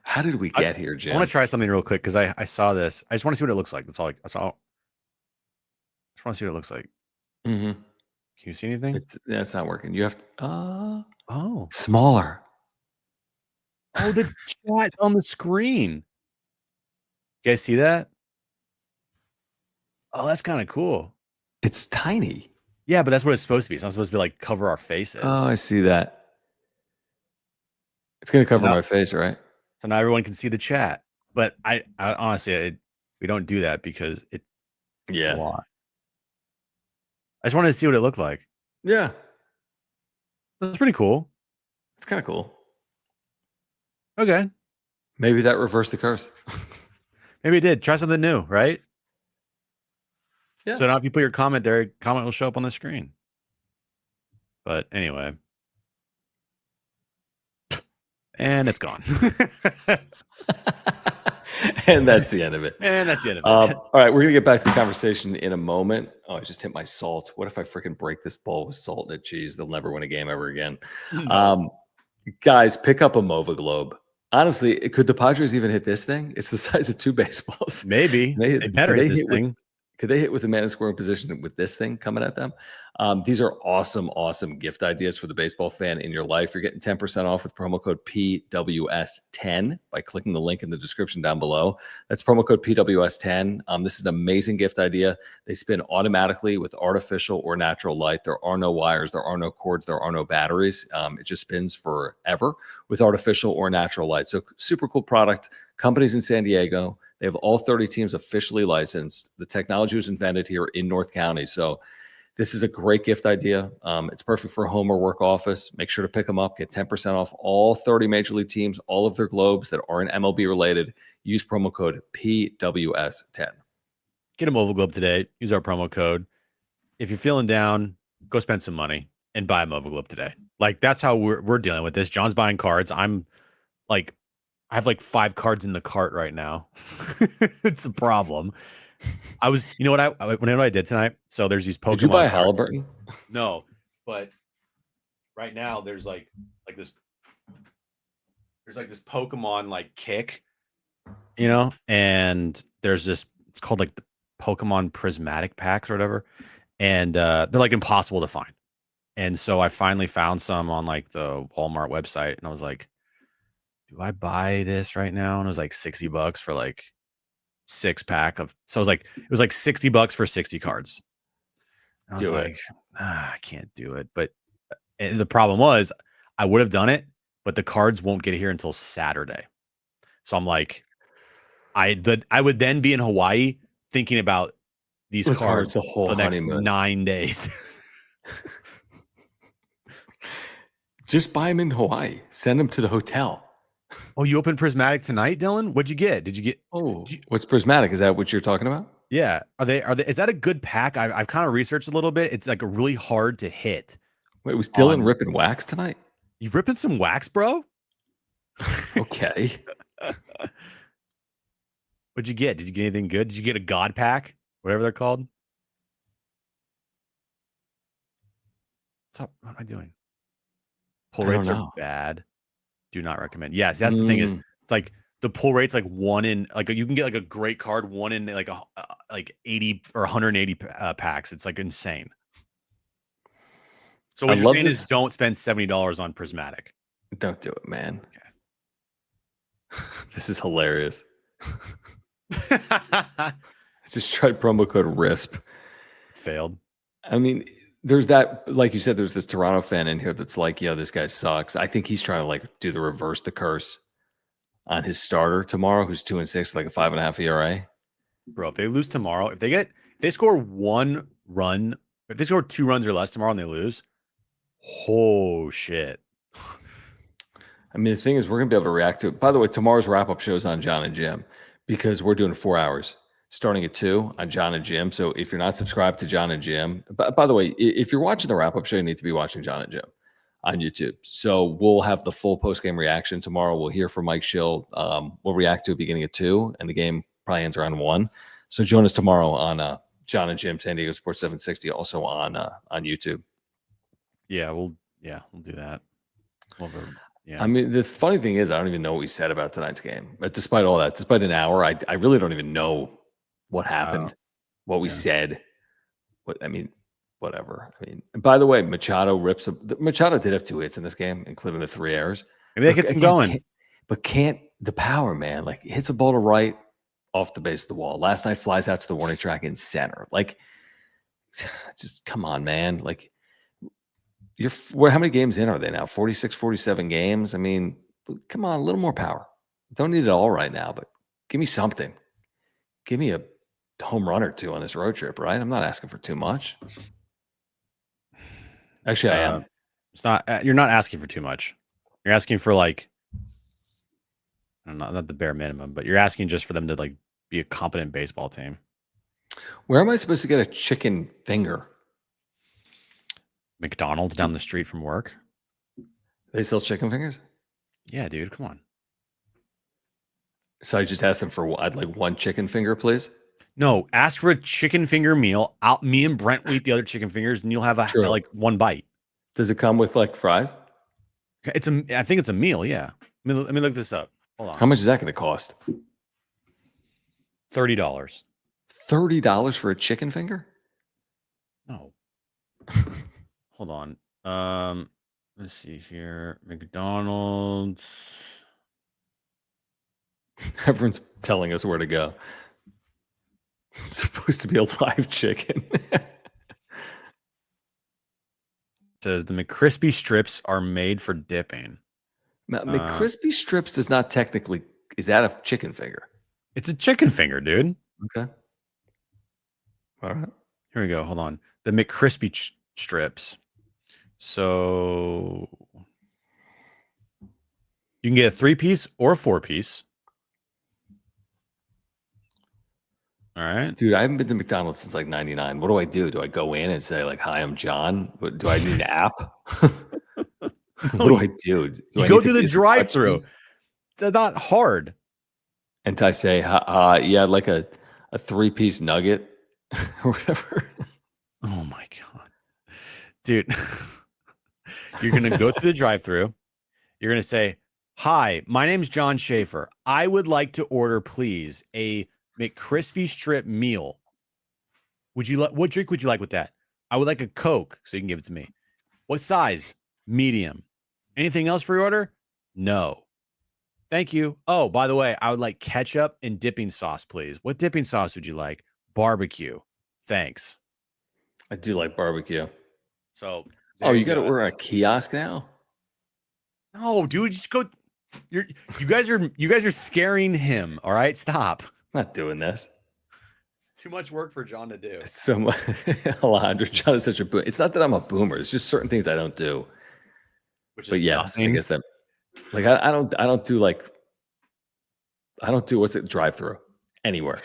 How did we get here, Jim? I want to try something real quick because I saw this. I just want to see what it looks like. That's all. I just want to see what it looks like. Mm-hmm. Can you see anything? It's not working. You have to. Oh, smaller. Oh, the chat on the screen. You guys see that? Oh, that's kind of cool. It's tiny. Yeah, but that's what it's supposed to be. It's not supposed to be like cover our faces. Oh, I see that. It's going to cover my face, right? So now everyone can see the chat. But I honestly, we don't do that because it's a lot. I just wanted to see what it looked like. Yeah. That's pretty cool. It's kind of cool. Okay. Maybe that reversed the curse. Maybe it did. Try something new, right? Yeah. So now if you put your comment there, comment will show up on the screen. But anyway. And it's gone. And that's the end of it. All right, we're going to get back to the conversation in a moment. Oh, I just hit my salt. What if I freaking break this bowl with salt and cheese? They'll never win a game ever again. Guys, pick up a MOVA Globe. Honestly, could the Padres even hit this thing? It's the size of 2 baseballs. Maybe. They better hit this thing. Could they hit with a man in scoring position with this thing coming at them? These are awesome, awesome gift ideas for the baseball fan in your life. You're getting 10% off with promo code PWS10 by clicking the link in the description down below. That's promo code PWS10. This is an amazing gift idea. They spin automatically with artificial or natural light. There are no wires. There are no cords. There are no batteries. It just spins forever with artificial or natural light. So super cool product. Companies in San Diego. They have all 30 teams officially licensed. The technology was invented here in North County. So this is a great gift idea. It's perfect for home or work office. Make sure to pick them up. Get 10% off all 30 Major League teams, all of their globes that aren't MLB related. Use promo code PWS10. Get a MOVA Globe today. Use our promo code. If you're feeling down, go spend some money and buy a MOVA Globe today. Like, that's how we're dealing with this. John's buying cards. I'm like I have like 5 cards in the cart right now. It's a problem. You know what I did tonight? So there's these Pokemon. Did you buy a cards. Halliburton? No, but right now there's like this. There's like this Pokemon like kick, and there's this. It's called like the Pokemon Prismatic packs or whatever, and they're like impossible to find. And so I finally found some on like the Walmart website, and I was like, "Do I buy this right now?" And it was like $60 for like 6-pack of. So it was like $60 for 60 cards. And I was like, I can't do it. But the problem was, I would have done it, but the cards won't get here until Saturday. So I'm like, I would then be in Hawaii thinking about these cards the whole for the next honeymoon. 9 days. Just buy them in Hawaii. Send them to the hotel. Oh, you opened Prismatic tonight, Dylan? What'd you get? Did you get? What's Prismatic? Is that what you're talking about? Yeah. Are they? Is that a good pack? I've kind of researched a little bit. It's like really hard to hit. Wait, was Dylan ripping wax tonight? You ripping some wax, bro? Okay. What'd you get? Did you get anything good? Did you get a God pack? Whatever they're called. What's up? What am I doing? Pull rates are bad. Do not recommend. Yes, that's the thing is, it's like the pull rate's like 1 in, like you can get like a great card 1 in like like 80 or 180 packs. It's like insane. So what you're saying is don't spend $70 on Prismatic. Don't do it, man. Okay. This is hilarious. I just tried promo code RISP. Failed. I mean, there's that, like you said, there's this Toronto fan in here that's like, yo, this guy sucks. I think he's trying to like do the reverse the curse on his starter tomorrow, who's 2-6, like a 5.5 ERA. Bro, if they lose tomorrow, if they score 1 run, if they score 2 runs or less tomorrow and they lose, oh shit. I mean, the thing is, we're gonna be able to react to it. By the way, tomorrow's wrap-up show is on John and Jim because we're doing 4 hours starting at 2 on John and Jim. So if you're not subscribed to John and Jim, by the way, if you're watching the wrap-up show, you need to be watching John and Jim on YouTube. So we'll have the full post-game reaction tomorrow. We'll hear from Mike Schill. We'll react to it beginning at 2, and the game probably ends around 1. So join us tomorrow on John and Jim, San Diego Sports 760, also on YouTube. Yeah, we'll do that. Yeah. I mean, the funny thing is, I don't even know what we said about tonight's game. But despite all that, despite an hour, I really don't even know what happened, what we said. Whatever. I mean, by the way, Machado did have 2 hits in this game, including the 3 errors. Maybe that gets him going. But can't the power, man, like hits a ball to right off the base of the wall. Last night flies out to the warning track in center. Like, just come on, man. Like, how many games in are they now? 46, 47 games. I mean, come on, a little more power. Don't need it all right now, but give me something. Give me a home run or 2 on this road trip, right? I'm not asking for too much. Actually, I am. It's not. You're not asking for too much. You're asking for like, not the bare minimum, but you're asking just for them to like be a competent baseball team. Where am I supposed to get a chicken finger? McDonald's down the street from work. They sell chicken fingers? Yeah, dude, come on. So I just asked them for, I'd like 1 chicken finger, please. No, ask for a chicken finger meal. Me and Brent will eat the other chicken fingers, and you'll have like 1 bite. Does it come with like fries? I think it's a meal. Yeah. Let me look this up. Hold on. How much is that going to cost? $30. $30 for a chicken finger? No. Hold on. Let's see here. McDonald's. Everyone's telling us where to go. It's supposed to be a live chicken. It says the McCrispy strips are made for dipping. Now, McCrispy strips does not technically. Is that a chicken finger? It's a chicken finger, dude. Okay. All right. Here we go. Hold on. The McCrispy strips. So you can get a 3-piece or a 4-piece. All right. Dude, I haven't been to McDonald's since like 99. What do I do? Do I go in and say like, hi, I'm John? Do I need an app? What do I do? You go through the drive-through. not hard. And Ty say, yeah, like a 3-piece nugget or whatever. Oh my God. Dude, you're going to go through the drive-thru. You're going to say, "Hi, my name's John Schaefer. I would like to order, please, a McCrispy strip meal. What drink would you like with that? I would like a Coke, so you can give it to me. What size? Medium. Anything else for your order? No. Thank you. Oh, by the way, I would like ketchup and dipping sauce, please. What dipping sauce would you like? Barbecue. Thanks." I do like barbecue. So, you got to order on a kiosk now? No, dude, just go. You guys are scaring him. All right, stop. I'm not doing this. It's too much work for John to do. It's so much. Alejandro, John is such a boomer. It's not that I'm a boomer. It's just certain things I don't do. But yeah, I guess that. Like I don't do what's it drive-through anywhere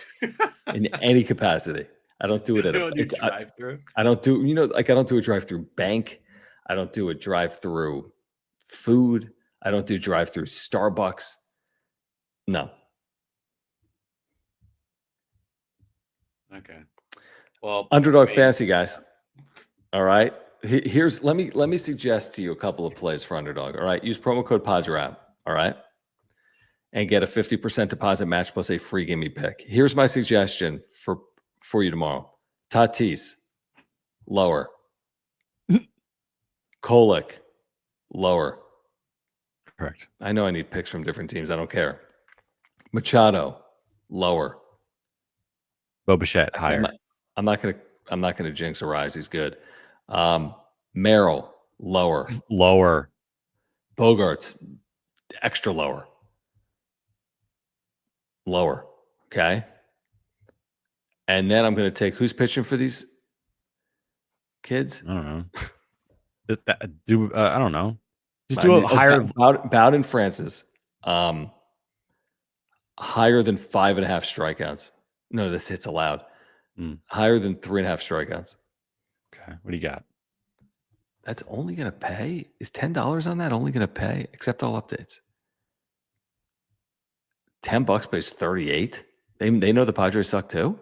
in any capacity. I don't do it at a drive-through. I don't do I don't do a drive-through bank. I don't do a drive-through food. I don't do drive-through Starbucks. No. Okay. Well, Underdog fantasy guys. All right. Let me suggest to you a couple of plays for Underdog. All right. Use promo code PODSRAP. All right. And get a 50% deposit match plus a free gimme pick. Here's my suggestion for you tomorrow. Tatis, lower. Kolek, lower. Correct. I know I need picks from different teams. I don't care. Machado, lower. Bo Bichette, higher. I'm not gonna jinx a rise. He's good. Merrill, lower. Lower. Bogaerts, extra lower. Lower. Okay. And then I'm going to take who's pitching for these kids? I don't know. I don't know. Just do a higher. Bowden Francis. Higher than 5.5 strikeouts. No, this hit's allowed. Higher than 3.5 strikeouts. Okay. What do you got? That's only going to pay? Is $10 on that only going to pay? Accept all updates. $10 pays 38. They know the Padres suck too.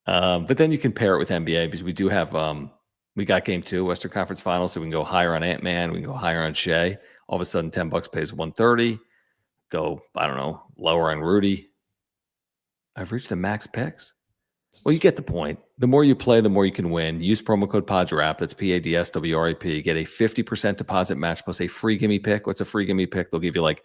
But then you can pair it with NBA because we do have we got game 2, Western Conference Finals, so we can go higher on Ant-Man, we can go higher on Shea. All of a sudden, $10 pays 130. Go, I don't know, lower on Rudy. I've reached the max picks. Well, you get the point. The more you play, the more you can win. Use promo code PODSRAP. That's PADSWRAP. Get a 50% deposit match plus a free gimme pick. What's a free gimme pick? They'll give you like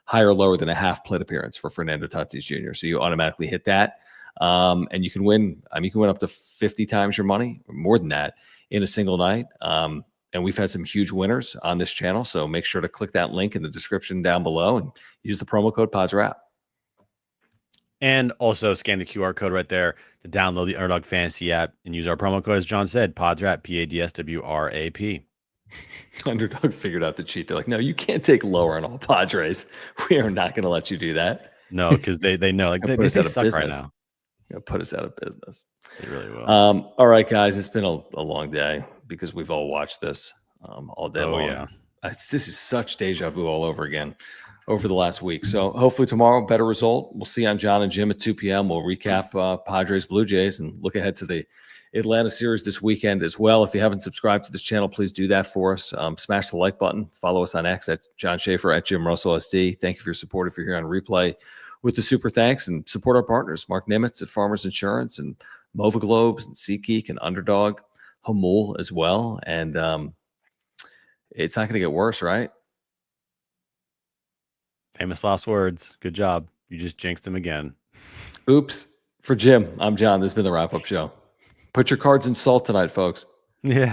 higher or lower than a half plate appearance for Fernando Tatis Jr. So you automatically hit that. And you can win. You can win up to 50 times your money, or more than that, in a single night. And we've had some huge winners on this channel. So make sure to click that link in the description down below and use the promo code PODSRAP. And also scan the QR code right there to download the Underdog Fantasy app and use our promo code, as John said, PODSRAP, PADSWRAP. Underdog figured out the cheat. They're like, no, you can't take lower on all Padres. We are not going to let you do that. No, because they know, like they suck right now. They'll put us out of business. They really will. All right, guys, it's been a long day because we've all watched this all day long. Yeah. This is such deja vu all over again over the last week. So hopefully tomorrow, better result. We'll see on John and Jim at 2 p.m. We'll recap Padres Blue Jays and look ahead to the Atlanta series this weekend as well. If you haven't subscribed to this channel, please do that for us. Smash the like button. Follow us on X at John Schaefer, at Jim Russell SD. Thank you for your support if you're here on replay with the super thanks, and support our partners, Mark Nimitz at Farmers Insurance and Mova Globes and SeatGeek and Underdog, Hamul as well. And it's not going to get worse, right? Famous last words. Good job. You just jinxed him again. Oops. For Jim, I'm John. This has been the wrap-up show. Put your cards in salt tonight, folks. Yeah.